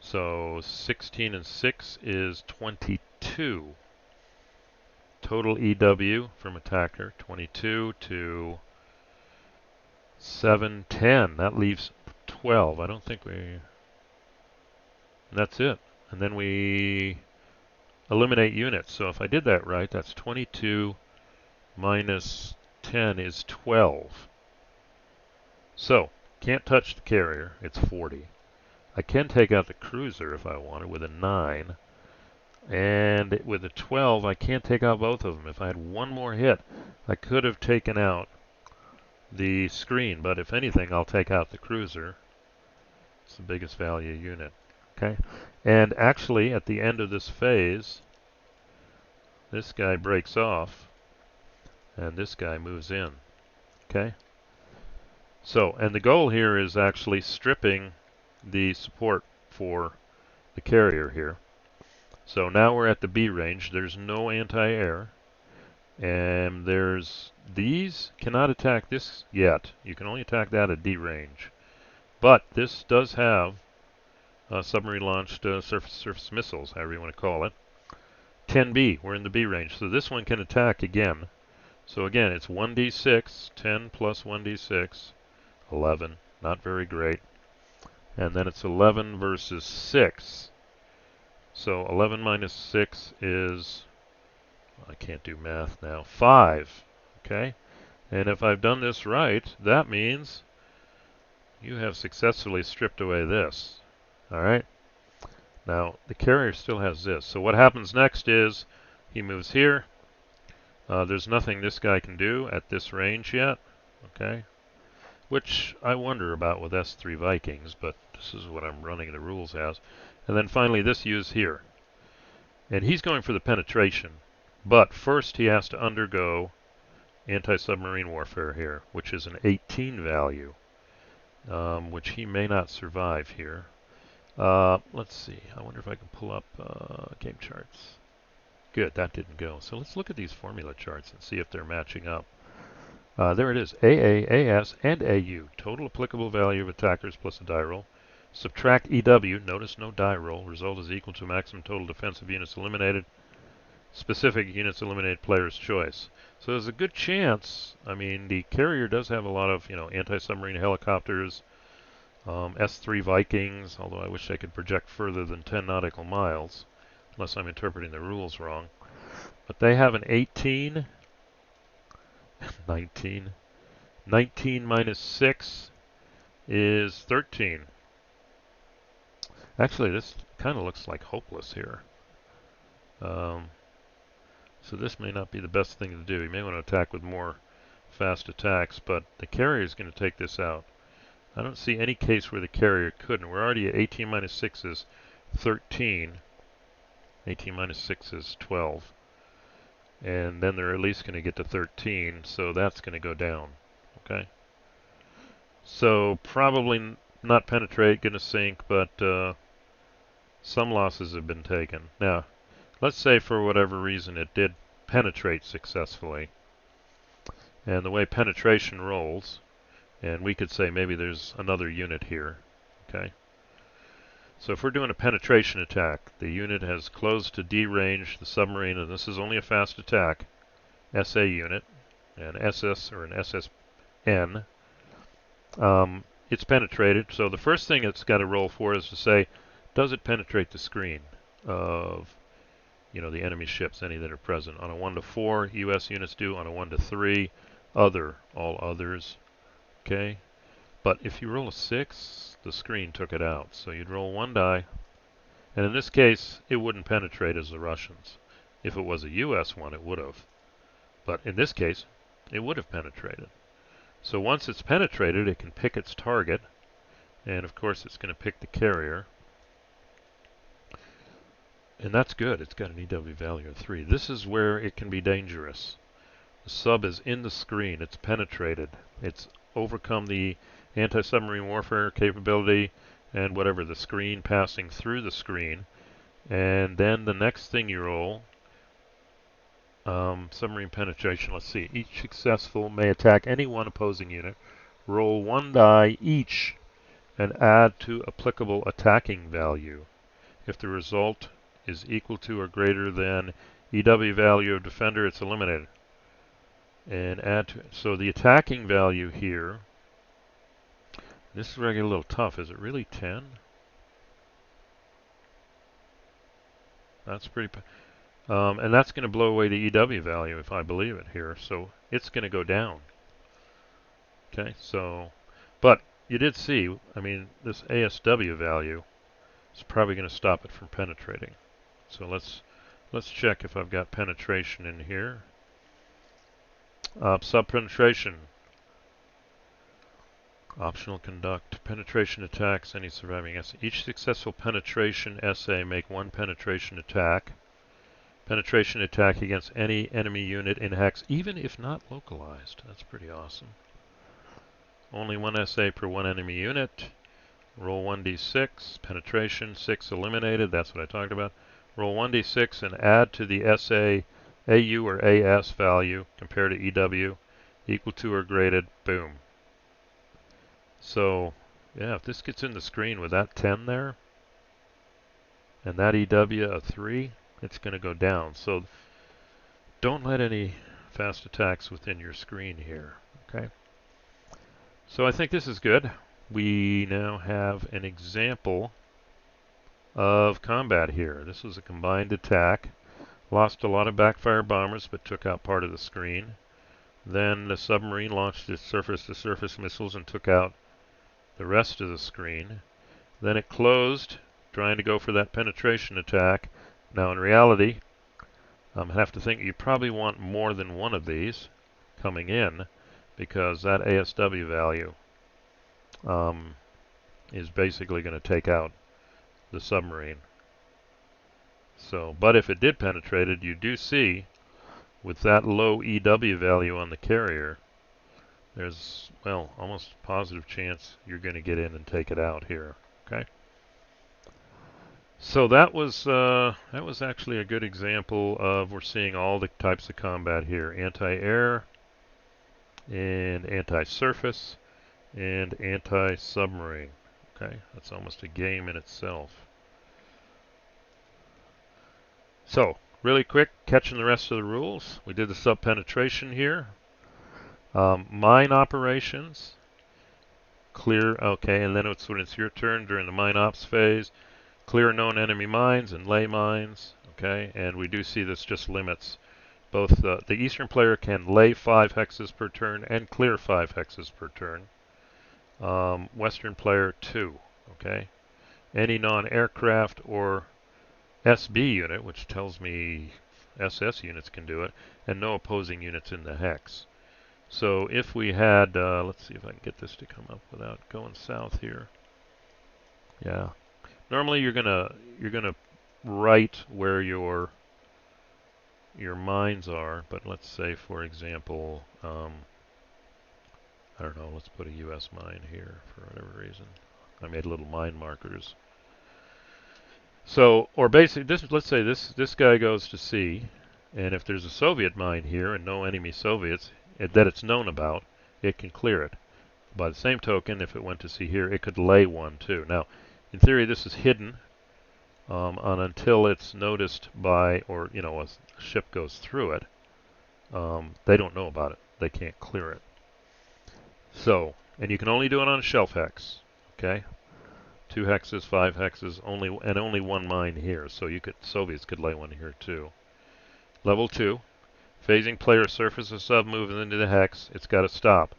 So 16 and 6 is 22. Total EW from attacker, 22 to 7, 10. That leaves 12. I don't think we... That's it. And then we eliminate units. So if I did that right, that's 22 minus 10 is 12. So, can't touch the carrier. It's 40. I can take out the cruiser if I wanted with a 9. And with a 12, I can't take out both of them. If I had one more hit, I could have taken out the screen. But if anything, I'll take out the cruiser. It's the biggest value unit. Okay. And actually, at the end of this phase, this guy breaks off, and this guy moves in. Okay. So, and the goal here is actually stripping the support for the carrier here. So now we're at the B range. There's no anti-air. And these cannot attack this yet. You can only attack that at D range. But this does have submarine-launched surface missiles, however you want to call it. 10B, we're in the B range. So this one can attack again. So again, it's 1d6, 10 plus 1d6, 11. Not very great. And then it's 11 versus 6. So 11 minus 6 is, I can't do math now, 5. Okay? And if I've done this right, that means you have successfully stripped away this. All right. Now, the carrier still has this. So what happens next is he moves here. There's nothing this guy can do at this range yet. Okay. Which I wonder about with S3 Vikings, but this is what I'm running the rules as. And then finally this use here. And he's going for the penetration. But first he has to undergo anti-submarine warfare here, which is an 18 value, which he may not survive here. Let's see. I wonder if I can pull up game charts. Good, that didn't go. So let's look at these formula charts and see if they're matching up. There it is. AA, AS, and AU. Total applicable value of attackers plus a die roll. Subtract EW. Notice no die roll. Result is equal to maximum total defensive units eliminated. Specific units eliminated player's choice. So there's a good chance. I mean, the carrier does have a lot of, anti-submarine helicopters, S3 Vikings, although I wish I could project further than 10 nautical miles, unless I'm interpreting the rules wrong. But they have an 18, 19. 19 minus 6 is 13. Actually, this kind of looks like hopeless here. So this may not be the best thing to do. You may want to attack with more fast attacks, but the carrier is going to take this out. I don't see any case where the carrier couldn't. We're already at 18 minus 6 is 13. 18 minus 6 is 12. And then they're at least going to get to 13, so that's going to go down. Okay. So probably not penetrate, going to sink, but some losses have been taken. Now, let's say for whatever reason it did penetrate successfully. And the way penetration rolls, and we could say maybe there's another unit here. Okay. So if we're doing a penetration attack, the unit has closed to D range the submarine, and this is only a fast attack, SA unit, an SS or an SSN. It's penetrated. So the first thing it's got to roll for is to say, does it penetrate the screen of the enemy ships, any that are present? On a 1 to 4, U.S. units do. On a 1 to 3, all others. Okay. But if you roll a 6, the screen took it out. So you'd roll 1 die. And in this case, it wouldn't penetrate as the Russians. If it was a U.S. one, it would have. But in this case, it would have penetrated. So once it's penetrated, it can pick its target. And of course, it's going to pick the carrier. And that's good. It's got an EW value of 3. This is where it can be dangerous. The sub is in the screen. It's penetrated. It's overcome the anti-submarine warfare capability and whatever, the screen passing through the screen. And then the next thing you roll, submarine penetration. Let's see. Each successful may attack any one opposing unit. Roll 1 die each and add to applicable attacking value. If the result is equal to or greater than EW value of defender, it's eliminated. And add to it. So the attacking value here, this is where I get a little tough. Is it really 10? That's pretty... and that's going to blow away the EW value if I believe it here. So it's going to go down. Okay, so... But you did see, I mean, this ASW value is probably going to stop it from penetrating. So let's check if I've got penetration in here. Sub-penetration. Optional conduct. Penetration attacks any surviving SA. Each successful penetration SA make 1 penetration attack. Penetration attack against any enemy unit in hex, even if not localized. That's pretty awesome. Only 1 SA per 1 enemy unit. Roll 1d6. Penetration 6 eliminated. That's what I talked about. Roll 1d6 and add to the SA AU or AS value compared to EW equal to or graded. Boom. So, yeah, if this gets in the screen with that 10 there and that EW a 3, it's going to go down. So don't let any fast attacks within your screen here. Okay. So I think this is good. We now have an example of combat here. This was a combined attack. Lost a lot of backfire bombers, but took out part of the screen. Then the submarine launched its surface-to-surface missiles and took out the rest of the screen. Then it closed, trying to go for that penetration attack. Now in reality, I have to think you probably want more than one of these coming in, because that ASW value is basically going to take out the submarine. So, but if it did penetrate it, you do see with that low EW value on the carrier, there's, well, almost a positive chance you're going to get in and take it out here. Okay. So that was actually a good example of, we're seeing all the types of combat here: anti-air and anti-surface and anti-submarine. Okay, that's almost a game in itself. So, really quick, catching the rest of the rules. We did the sub-penetration here. Mine operations, clear, okay, and then it's when it's your turn during the mine ops phase, clear known enemy mines and lay mines, okay, and we do see this just limits both the Eastern player can lay 5 hexes per turn and clear 5 hexes per turn. Western player 2, okay. Any non-aircraft or SB unit, which tells me SS units can do it, and no opposing units in the hex. So if we had, let's see if I can get this to come up without going south here. Yeah. Normally you're gonna write where your mines are, but let's say, for example, I don't know, let's put a US mine here for whatever reason. I made little mine markers. So, or basically, let's say this guy goes to C, and if there's a Soviet mine here and no enemy Soviets that it's known about, it can clear it. By the same token, if it went to C here, it could lay one too. Now, in theory, this is hidden until it's noticed by, or a ship goes through it. They don't know about it. They can't clear it. So, and you can only do it on a shelf hex. Okay. 2 hexes, 5 hexes, only one mine here. So Soviets could lay one here too. Level 2, phasing player surface of sub moves into the hex. It's got to stop.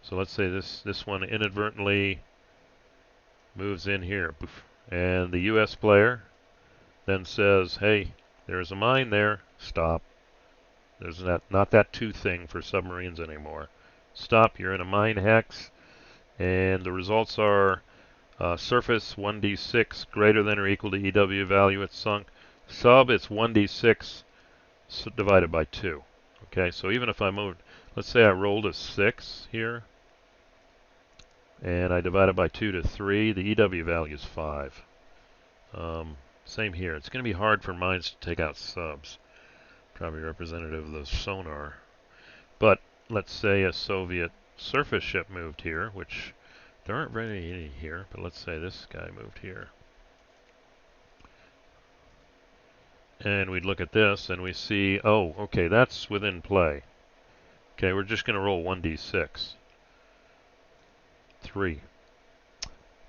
So let's say this one inadvertently moves in here, and the U.S. player then says, "Hey, there's a mine there. Stop. There's not that 2 thing for submarines anymore. Stop. You're in a mine hex." And the results are surface 1d6 greater than or equal to EW value it's sunk. Sub, it's 1d6 divided by 2. Okay, so even if I moved, let's say I rolled a 6 here, and I divide it by 2 to 3, the EW value is 5. Same here. It's going to be hard for mines to take out subs. Probably representative of the sonar. But let's say a Soviet surface ship moved here, which there aren't very many here, but let's say this guy moved here. And we'd look at this and we see, oh, okay, that's within play. Okay, we're just going to roll 1d6. 3.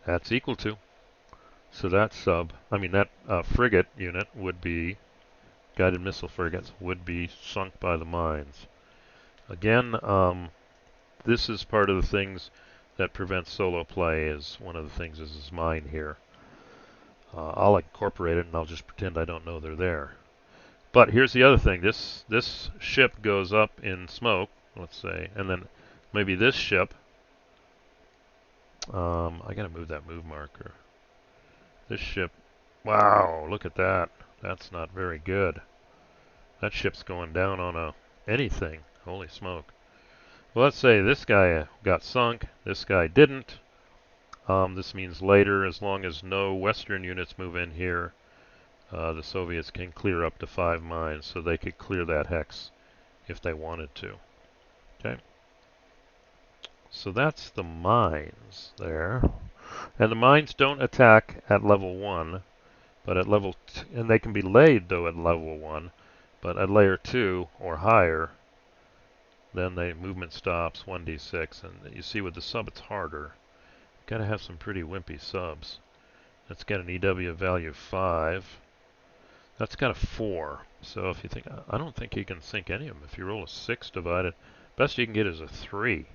That's equal to. So that frigate unit would be, guided missile frigates, would be sunk by the mines. Again, this is part of the things that prevents solo play. Is one of the things is this mine here. I'll incorporate it and I'll just pretend I don't know they're there. But here's the other thing. This ship goes up in smoke, let's say, and then maybe this ship, I gotta move that move marker. This ship, wow, look at that. That's not very good. That ship's going down on anything. Holy smoke. Well, let's say this guy got sunk, this guy didn't. This means later, as long as no Western units move in here, the Soviets can clear up to 5 mines, so they could clear that hex if they wanted to. Okay. So that's the mines there. And the mines don't attack at level 1, but at level 2, and they can be laid though at level 1, but at layer 2 or higher, then the movement stops 1d6, and you see with the sub it's harder. Got to have some pretty wimpy subs. That's got an EW value of 5. That's got a 4. So if you think, I don't think you can sink any of them. If you roll a 6 divided Best you can get is a 3.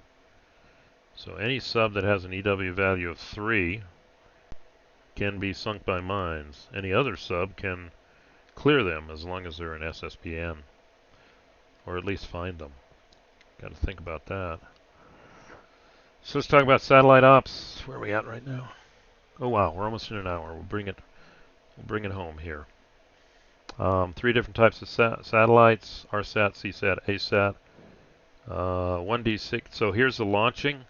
So any sub that has an EW value of 3 can be sunk by mines. Any other sub can clear them as long as they're an SSPN, or at least find them. Got to think about that. So let's talk about satellite ops. Where are we at right now? Oh wow, we're almost in an hour. We'll bring it home here. 3 different types of satellites: RSAT, CSAT, ASAT. 1D6. So here's the launching.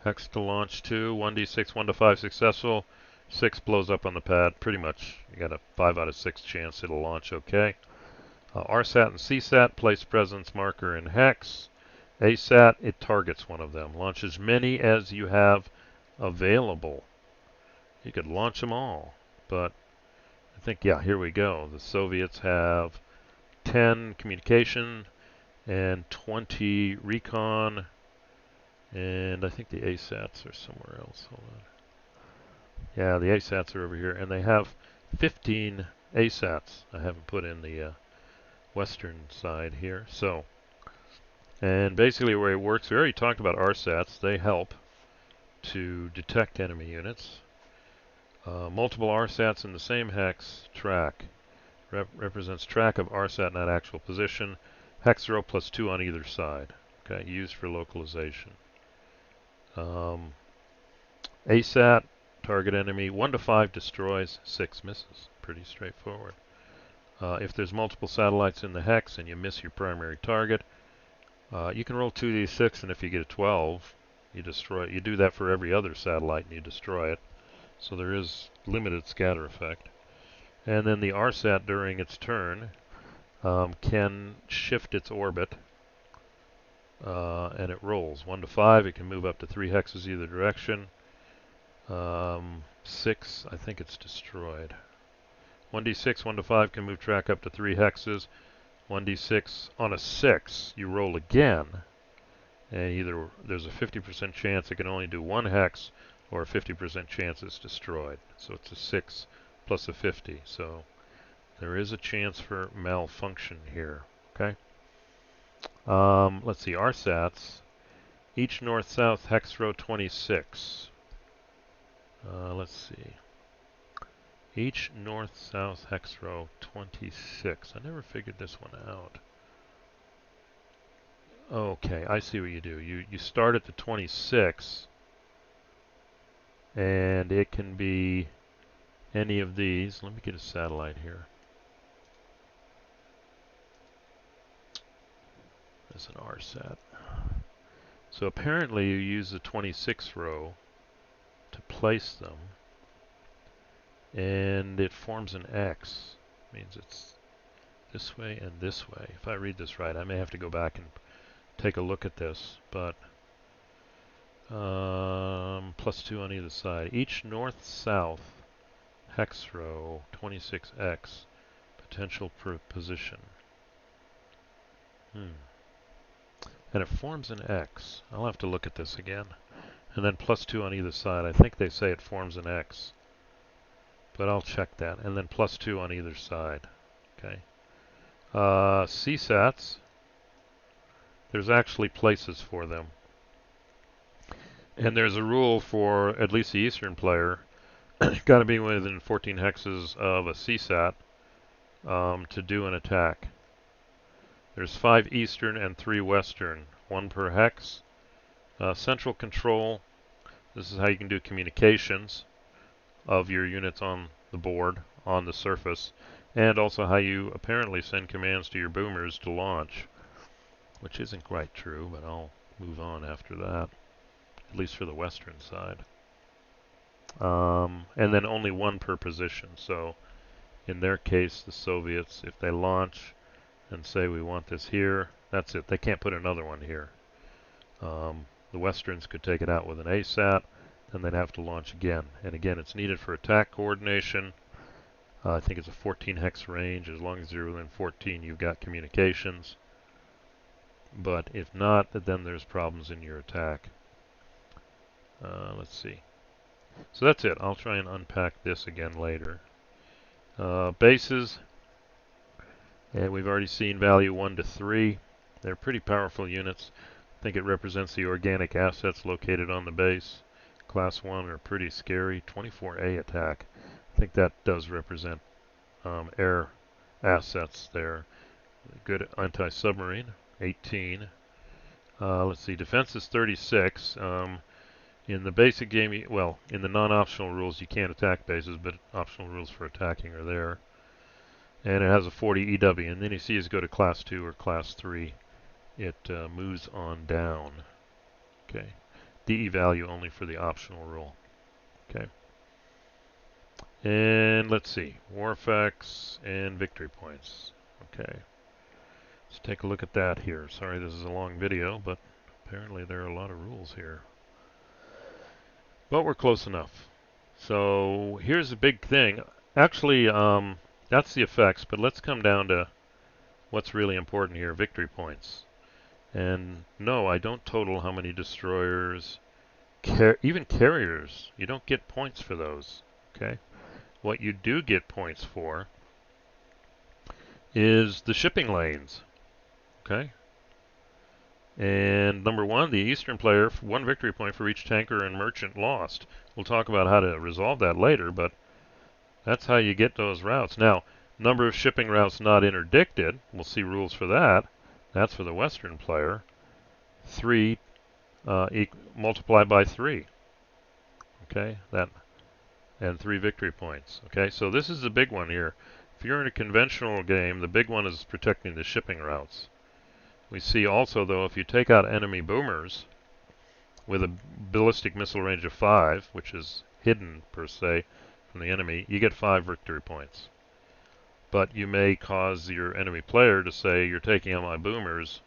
Hex to launch 2. 1D6, 1 to 5 successful. 6 blows up on the pad. Pretty much, you got a 5 out of 6 chance it'll launch okay. RSAT and CSAT, place presence marker in hex. ASAT, it targets one of them. Launch as many as you have available. You could launch them all, but I think, yeah, here we go. The Soviets have 10 communication and 20 recon, and I think the ASATs are somewhere else. Hold on. Yeah, the ASATs are over here, and they have 15 ASATs. I haven't put in the western side here. So, and basically the way it works, we already talked about RSATs. They help to detect enemy units. Multiple RSATs in the same hex track represents track of RSAT, not actual position. Hex row plus 2 on either side. Okay, used for localization. ASAT, target enemy, 1 to 5 destroys, 6 misses. Pretty straightforward. If there's multiple satellites in the hex and you miss your primary target, you can roll 2d6, and if you get a 12, you destroy it. You do that for every other satellite and you destroy it. So there is limited scatter effect. And then the RSAT during its turn can shift its orbit, and it rolls 1 to 5. It can move up to 3 hexes either direction. 6, I think it's destroyed. 1d6, 1 to 5 can move track up to 3 hexes. 1d6 on a 6, you roll again, and either there's a 50% chance it can only do 1 hex, or a 50% chance it's destroyed. So it's a 6 plus a 50. So there is a chance for malfunction here. Okay. Let's see, RSATs. Each north-south hex row 26. Let's see. Each north-south hex row 26. I never figured this one out. Okay, I see what you do. You start at the 26, and it can be any of these. Let me get a satellite here. There's an RSAT. So apparently you use the 26 row to place them, and it forms an X. Means it's this way and this way. If I read this right, I may have to go back and take a look at this, but plus 2 on either side. Each north-south hex row 26x potential per position. And it forms an X. I'll have to look at this again. And then plus 2 on either side. I think they say it forms an X, but I'll check that. And then plus 2 on either side. Okay. CSATs, there's actually places for them. And there's a rule for at least the Eastern player. Got to be within 14 hexes of a CSAT to do an attack. There's 5 Eastern and 3 Western, 1 per hex. Central control, this is how you can do communications of your units on the board, on the surface, and also how you apparently send commands to your boomers to launch, which isn't quite true, but I'll move on after that, at least for the Western side. And then only 1 per position. So in their case, the Soviets, if they launch and say we want this here, that's it. They can't put another one here. The Westerns could take it out with an ASAT, and they'd have to launch again. And again, it's needed for attack coordination. I think it's a 14 hex range. As long as you're within 14, you've got communications. But if not, then there's problems in your attack. Let's see. So that's it. I'll try and unpack this again later. Bases, and we've already seen value 1 to 3. They're pretty powerful units. I think it represents the organic assets located on the base. Class 1 are pretty scary. 24A attack. I think that does represent air assets there. Good anti-submarine. 18. Let's see, defense is 36. In the basic game, well, in the non-optional rules, you can't attack bases, but optional rules for attacking are there. And it has a 40 EW. And then you see as go to class 2 or class 3, it moves on down. Okay. DE value only for the optional rule. Okay. And let's see, war effects and victory points. Okay. Let's take a look at that here. Sorry this is a long video, but apparently there are a lot of rules here. But we're close enough. So here's the big thing. Actually, that's the effects, but let's come down to what's really important here, victory points. And no, I don't total how many destroyers, even carriers. You don't get points for those. Okay. What you do get points for is the shipping lanes. Okay. And number one, the Eastern player, 1 victory point for each tanker and merchant lost. We'll talk about how to resolve that later, but that's how you get those routes. Now, number of shipping routes not interdicted, we'll see rules for that. That's for the Western player. 3 multiplied by 3. Okay, that and 3 victory points. Okay, so this is the big one here. If you're in a conventional game, the big one is protecting the shipping routes. We see also, though, if you take out enemy boomers with a ballistic missile range of 5, which is hidden per se from the enemy, you get 5 victory points. But you may cause your enemy player to say, you're taking out my boomers,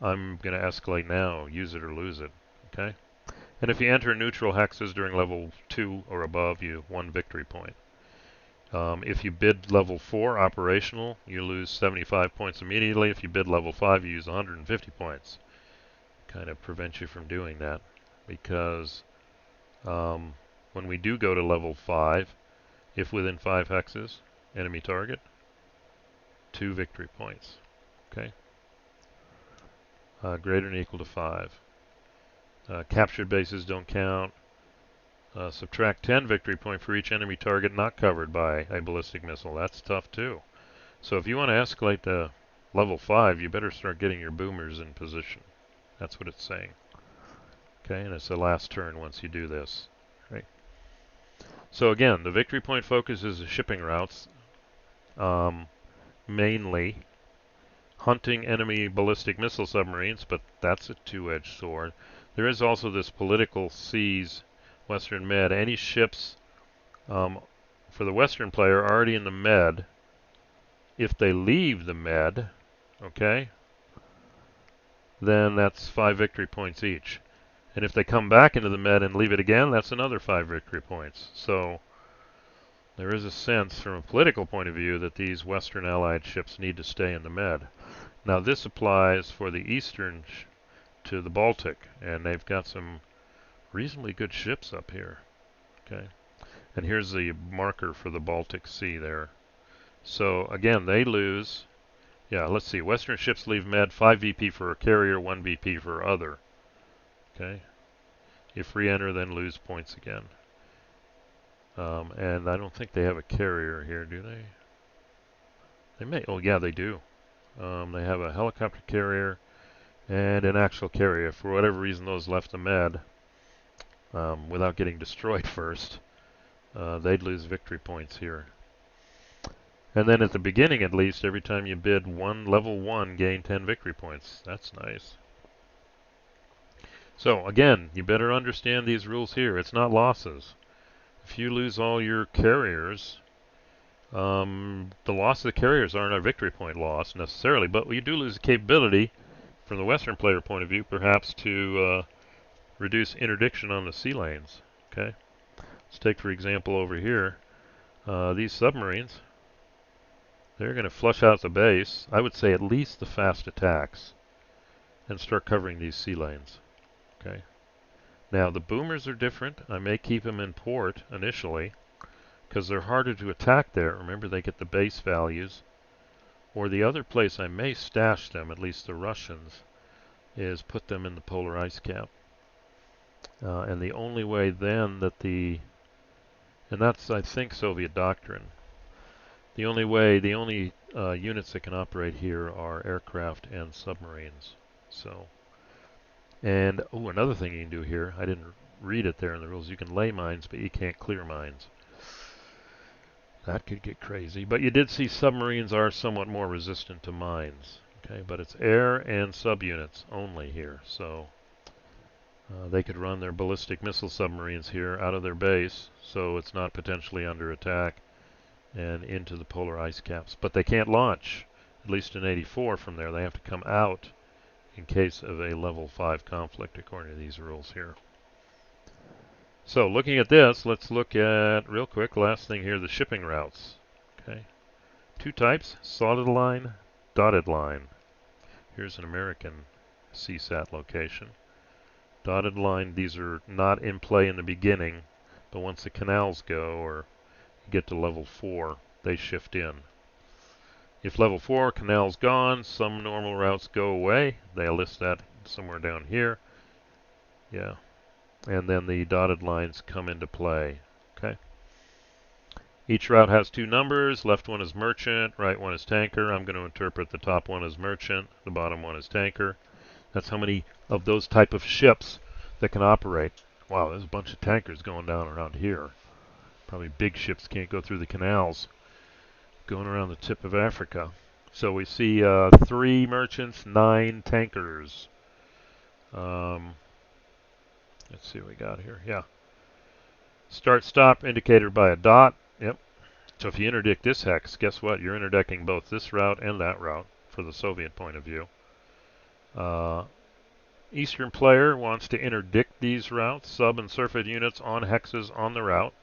I'm going to escalate now, use it or lose it. Okay? And if you enter neutral hexes during level 2 or above, you 1 victory point. If you bid level 4 operational, you lose 75 points immediately. If you bid level 5, you use 150 points. Kind of prevents you from doing that, because when we do go to level 5, if within 5 hexes, enemy target, 2 victory points. Okay, greater than or equal to 5. Captured bases don't count. Subtract 10 victory point for each enemy target not covered by a ballistic missile. That's tough too. So if you want to escalate to level 5, you better start getting your boomers in position. That's what it's saying. Okay, and it's the last turn once you do this. Right. So again, the victory point focus is the shipping routes, mainly hunting enemy ballistic missile submarines, but that's a two-edged sword. There is also this political seas Western Med. Any ships for the Western player already in the Med, if they leave the Med, okay, then that's 5 victory points each. And if they come back into the Med and leave it again, that's another 5 victory points. So there is a sense from a political point of view that these Western Allied ships need to stay in the Med. Now this applies for the Eastern to the Baltic, and they've got some reasonably good ships up here. Okay, and here's the marker for the Baltic Sea there. So again, they lose. Yeah, let's see. Western ships leave Med, 5 VP for a carrier, 1 VP for other. Okay, if re-enter, then lose points again. And I don't think they have a carrier here, do they? They may. Oh yeah, they do. They have a helicopter carrier and an actual carrier. For whatever reason, those left the Med without getting destroyed first. They'd lose victory points here. And then at the beginning, at least, every time you bid level 1, gain 10 victory points. That's nice. So again, you better understand these rules here. It's not losses. If you lose all your carriers, the loss of the carriers aren't a victory point loss necessarily, but you do lose the capability, from the Western player point of view, perhaps to reduce interdiction on the sea lanes. Okay, let's take for example over here these submarines. They're going to flush out the base. I would say at least the fast attacks, and start covering these sea lanes. Okay. Now the boomers are different. I may keep them in port initially because they're harder to attack there. Remember, they get the base values Or the other place I may stash them, at least the Russians, is put them in the polar ice cap. And the only way then that and that's, I think, Soviet doctrine. The only units that can operate here are aircraft and submarines. So, and another thing you can do here, I didn't read it there in the rules, you can lay mines, but you can't clear mines. That could get crazy. But you did see submarines are somewhat more resistant to mines. Okay, but it's air and subunits only here. So they could run their ballistic missile submarines here out of their base, so it's not potentially under attack, and into the polar ice caps. But they can't launch, at least in 84 from there. They have to come out in case of a level 5 conflict according to these rules here. So looking at this, let's look at, real quick, last thing here, the shipping routes. Okay, two types, solid line, dotted line. Here's an American CSAT location. Dotted line, these are not in play in the beginning, but once the canals go, or you get to level 4, they shift in. If level 4, canal's gone, some normal routes go away. They'll list that somewhere down here. Yeah. And then the dotted lines come into play. Okay. Each route has two numbers. Left one is merchant, right one is tanker. I'm going to interpret the top one as merchant, the bottom one is tanker. That's how many of those type of ships that can operate. Wow, there's a bunch of tankers going down around here. Probably big ships can't go through the canals going around the tip of Africa. So we see 3 merchants, 9 tankers. Let's see what we got here. Yeah. Start stop indicated by a dot. Yep. So if you interdict this hex, guess what? You're interdicting both this route and that route for the Soviet point of view. Eastern player wants to interdict these routes, sub and surface units on hexes on the route.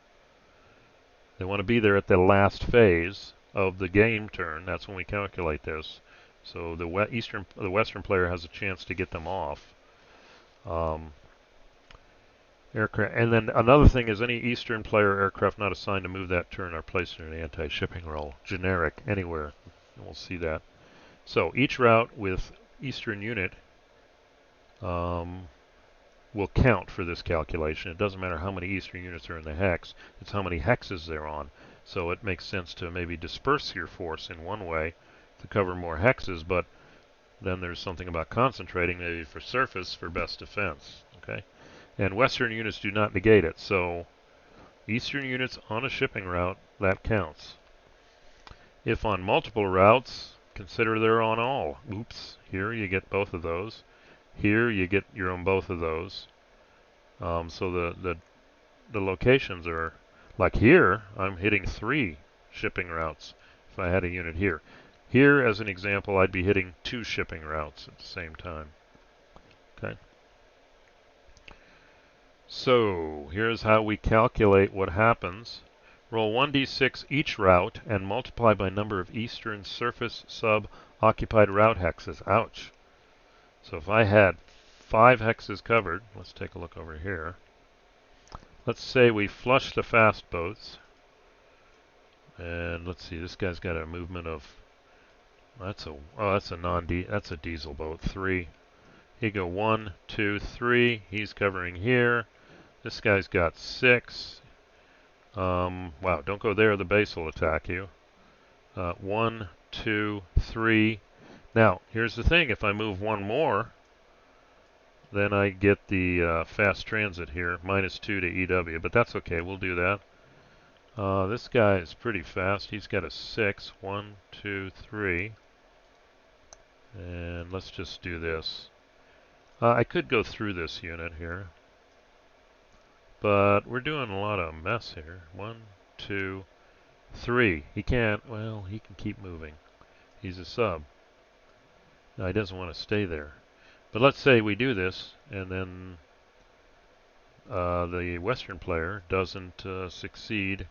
They want to be there at the last phase of the game turn. That's when we calculate this. So the Western player has a chance to get them off. Aircraft, and then another thing is any Eastern player aircraft not assigned to move that turn are placed in an anti-shipping role, generic anywhere. And we'll see that. So each route with Eastern unit will count for this calculation. It doesn't matter how many Eastern units are in the hex, it's how many hexes they're on. So it makes sense to maybe disperse your force in one way to cover more hexes, but then there's something about concentrating maybe for surface for best defense. Okay, and Western units do not negate it, so Eastern units on a shipping route, that counts. If on multiple routes, consider they're on all. Oops, here you get both of those. Here you get your own both of those. So the locations are, like here, I'm hitting 3 shipping routes if I had a unit here. Here, as an example, I'd be hitting 2 shipping routes at the same time. Okay. So here's how we calculate what happens. Roll 1d6 each route and multiply by number of eastern surface sub occupied route hexes. Ouch. So if I had 5 hexes covered, let's take a look over here. Let's say we flush the fast boats. And let's see, this guy's got a movement of, that's a diesel boat, 3. He go 1, 2, 3. He's covering here. This guy's got 6. Wow, don't go there, the base will attack you. 1, 2, 3. Now, here's the thing, if I move one more, then I get the fast transit here, -2 to EW, but that's okay, we'll do that. This guy is pretty fast, he's got a 6. 1, 2, 3. And let's just do this. I could go through this unit here, but we're doing a lot of mess here. 1, 2, 3. He can't, well, he can keep moving. He's a sub. No, he doesn't want to stay there. But let's say we do this, and then the Western player doesn't succeed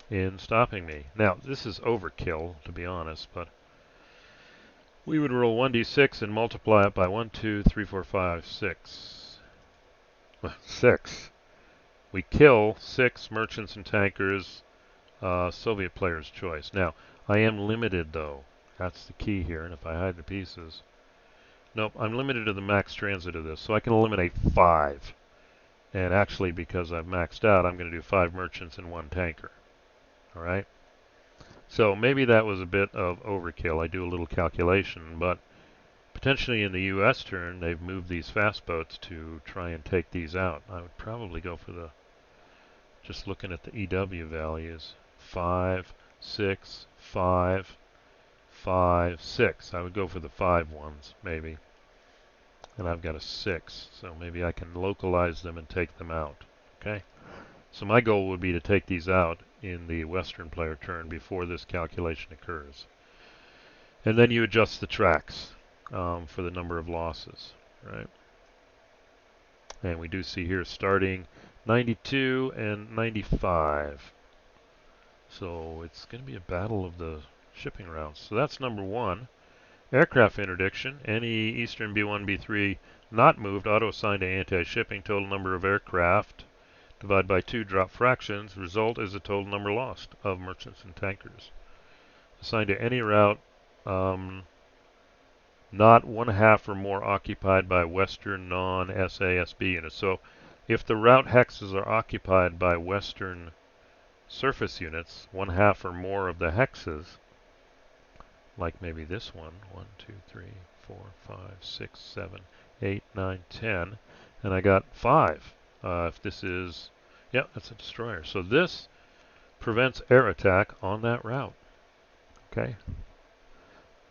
in stopping me. Now, this is overkill, to be honest, but we would roll 1d6 and multiply it by 1, 2, 3, 4, 5, 6. 6. We kill 6 merchants and tankers, Soviet player's choice. Now, I am limited, though. That's the key here. And if I hide the pieces, nope, I'm limited to the max transit of this, so I can eliminate 5. And actually, because I've maxed out, I'm going to do 5 merchants and 1 tanker. All right. So maybe that was a bit of overkill. I do a little calculation, but potentially in the U.S. turn, they've moved these fast boats to try and take these out. I would probably go for the, just looking at the EW values, 5, 6, 5, 5, 6. I would go for the 5 ones, maybe. And I've got a 6, so maybe I can localize them and take them out. Okay? So my goal would be to take these out in the Western player turn before this calculation occurs. And then you adjust the tracks for the number of losses, right? And we do see here starting 92 and 95. So it's going to be a battle of the shipping routes. So that's number 1. Aircraft interdiction. Any Eastern B1, B3 not moved, auto-assigned to anti-shipping. Total number of aircraft. Divide by 2, drop fractions. Result is the total number lost of merchants and tankers. Assigned to any route not 1/2 or more occupied by Western non-SASB units. So if the route hexes are occupied by Western surface units, 1/2 or more of the hexes, like maybe this one, 1, 2, 3, 4, 5, 6, 7, 8, 9, 10, and I got 5. If this is, yeah, that's a destroyer. So this prevents air attack on that route. Okay?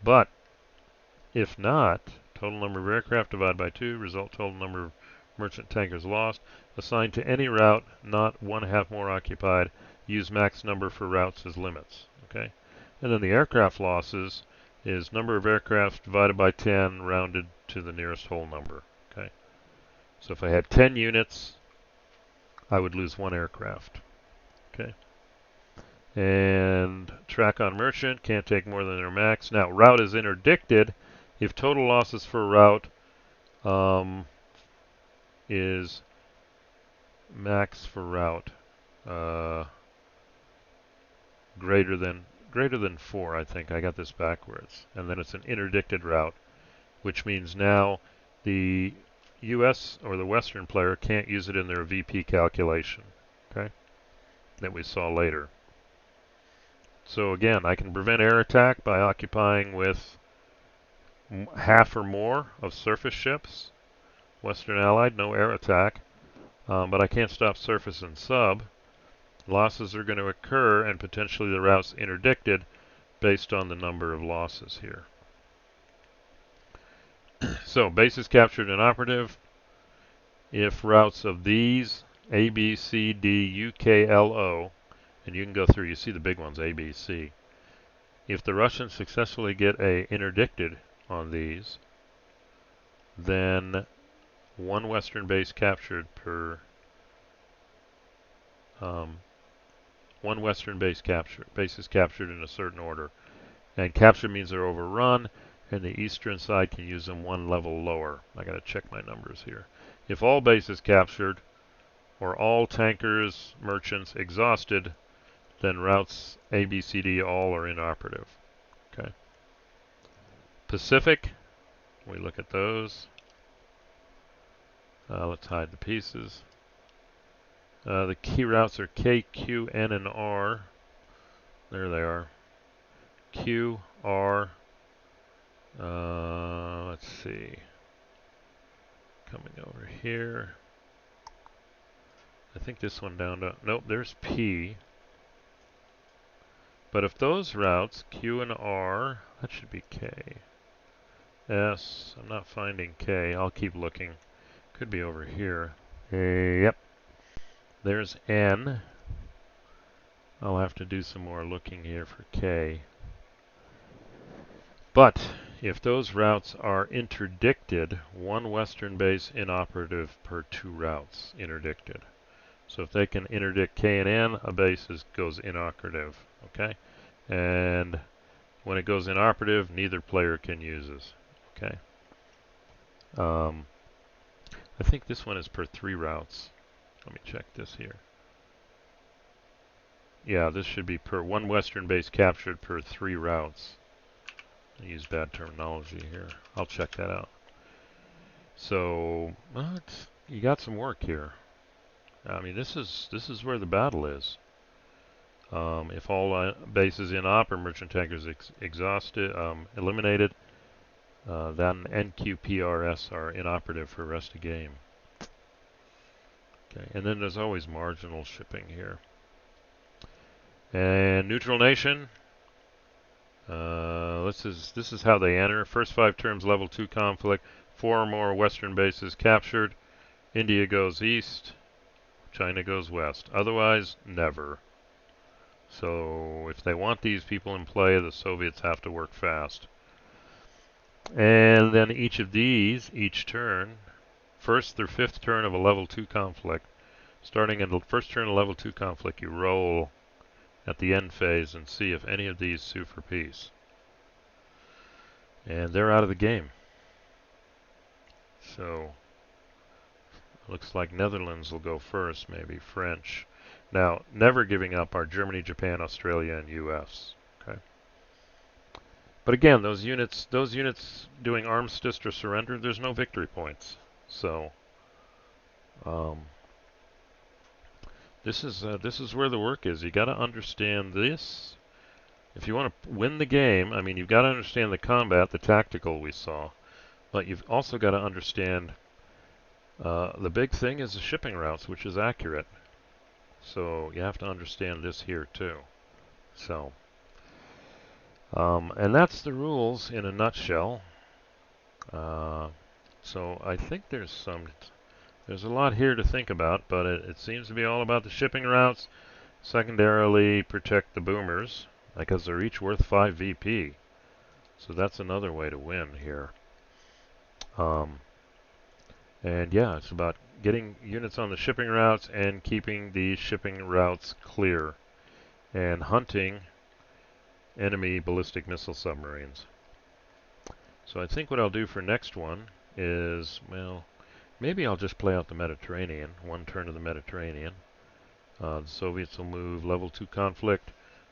But if not, total number of aircraft divided by 2, result total number of merchant tankers lost. Assigned to any route not 1/2 more occupied, use max number for routes as limits. Okay? And then the aircraft losses is number of aircraft divided by 10, rounded to the nearest whole number. Okay? So if I had 10 units, I would lose 1 aircraft. Okay? And track on merchant, can't take more than their max. Now, route is interdicted if total losses for a route is max for route greater than 4. I think I got this backwards, and then it's an interdicted route, which means now the U.S. or the Western player can't use it in their VP calculation. Okay, that we saw later. So again, I can prevent air attack by occupying with 1/2 or more of surface ships. Western Allied, no air attack. But I can't stop surface and sub. Losses are going to occur and potentially the route's interdicted based on the number of losses here. So bases captured and operative. If routes of these A, B, C, D, U, K, L, O, and you can go through, you see the big ones, A, B, C. If the Russians successfully get a interdicted on these, then 1 Western base captured per 1 Western base captured. Bases captured in a certain order. And capture means they're overrun, and the eastern side can use them 1 level lower. I got to check my numbers here. If all bases captured, or all tankers, merchants exhausted, then routes A, B, C, D all are inoperative. Okay. Pacific, we look at those. Let's hide the pieces. The key routes are K, Q, N, and R. There they are. Q, R, let's see. Coming over here. I think this one down to, nope, there's P. But if those routes, Q and R, that should be K. S, I'm not finding K. I'll keep looking. Could be over here. Yep. There's N. I'll have to do some more looking here for K. But if those routes are interdicted, 1 Western base inoperative per 2 routes interdicted. So if they can interdict K and N, a base goes inoperative. Okay? And when it goes inoperative, neither player can use this. Okay? I think this one is per 3 routes. Let me check this here. Yeah, this should be per 1 Western base captured per 3 routes. I use bad terminology here. I'll check that out. So, you got some work here. I mean, this is where the battle is. If all bases in op or merchant tankers exhausted, eliminated, then NQPRS are inoperative for rest of game. Okay, and then there's always marginal shipping here. And neutral nation. This is how they enter. First 5 turns, level 2 conflict. 4 or more Western bases captured. India goes east. China goes west. Otherwise, never. So if they want these people in play, the Soviets have to work fast. And then each of these, each turn, first through 5th turn of a level 2 conflict. Starting in the first turn of level 2 conflict, you roll at the end phase and see if any of these sue for peace. And they're out of the game. So looks like Netherlands will go first, maybe French. Now, never giving up are Germany, Japan, Australia, and US. Okay. But again, those units doing armistice or surrender, there's no victory points. So this is where the work is. You got to understand this. If you want to win the game, I mean, you've got to understand the combat, the tactical we saw, but you've also got to understand the big thing is the shipping routes, which is accurate. So you have to understand this here too. So, and that's the rules in a nutshell. So I think there's a lot here to think about, but it seems to be all about the shipping routes. Secondarily, protect the boomers, because they're each worth 5 VP. So that's another way to win here. And yeah, it's about getting units on the shipping routes and keeping the shipping routes clear. And hunting enemy ballistic missile submarines. So I think what I'll do for next one is, well, maybe I'll just play out the Mediterranean, one turn of the Mediterranean. The Soviets will move level 2 conflict.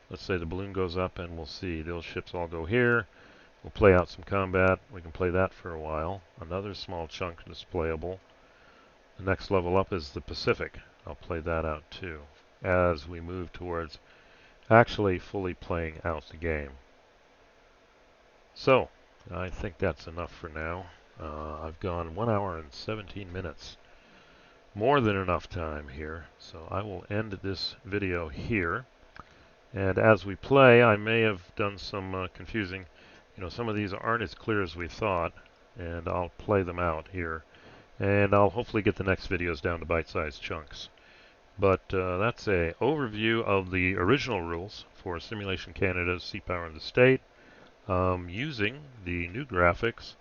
Let's say the balloon goes up and we'll see. Those ships all go here. We'll play out some combat. We can play that for a while. Another small chunk is playable. The next level up is the Pacific. I'll play that out too as we move towards actually fully playing out the game. So, I think that's enough for now. I've gone 1 hour and 17 minutes. More than enough time here. So I will end this video here. And as we play, I may have done some confusing. Some of these aren't as clear as we thought. And I'll play them out here. And I'll hopefully get the next videos down to bite-sized chunks. But that's an overview of the original rules for Simulation Canada's Seapower in the State, using the new graphics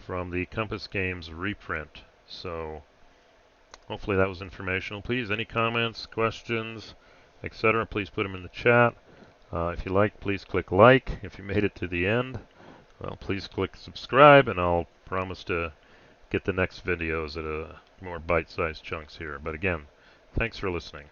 from the Compass Games reprint. So hopefully that was informational. Please, any comments, questions, etc., please put them in the chat. If you like, please click like. If you made it to the end, well, please click subscribe, and I'll promise to get the next videos at a more bite-sized chunks here. But again, thanks for listening.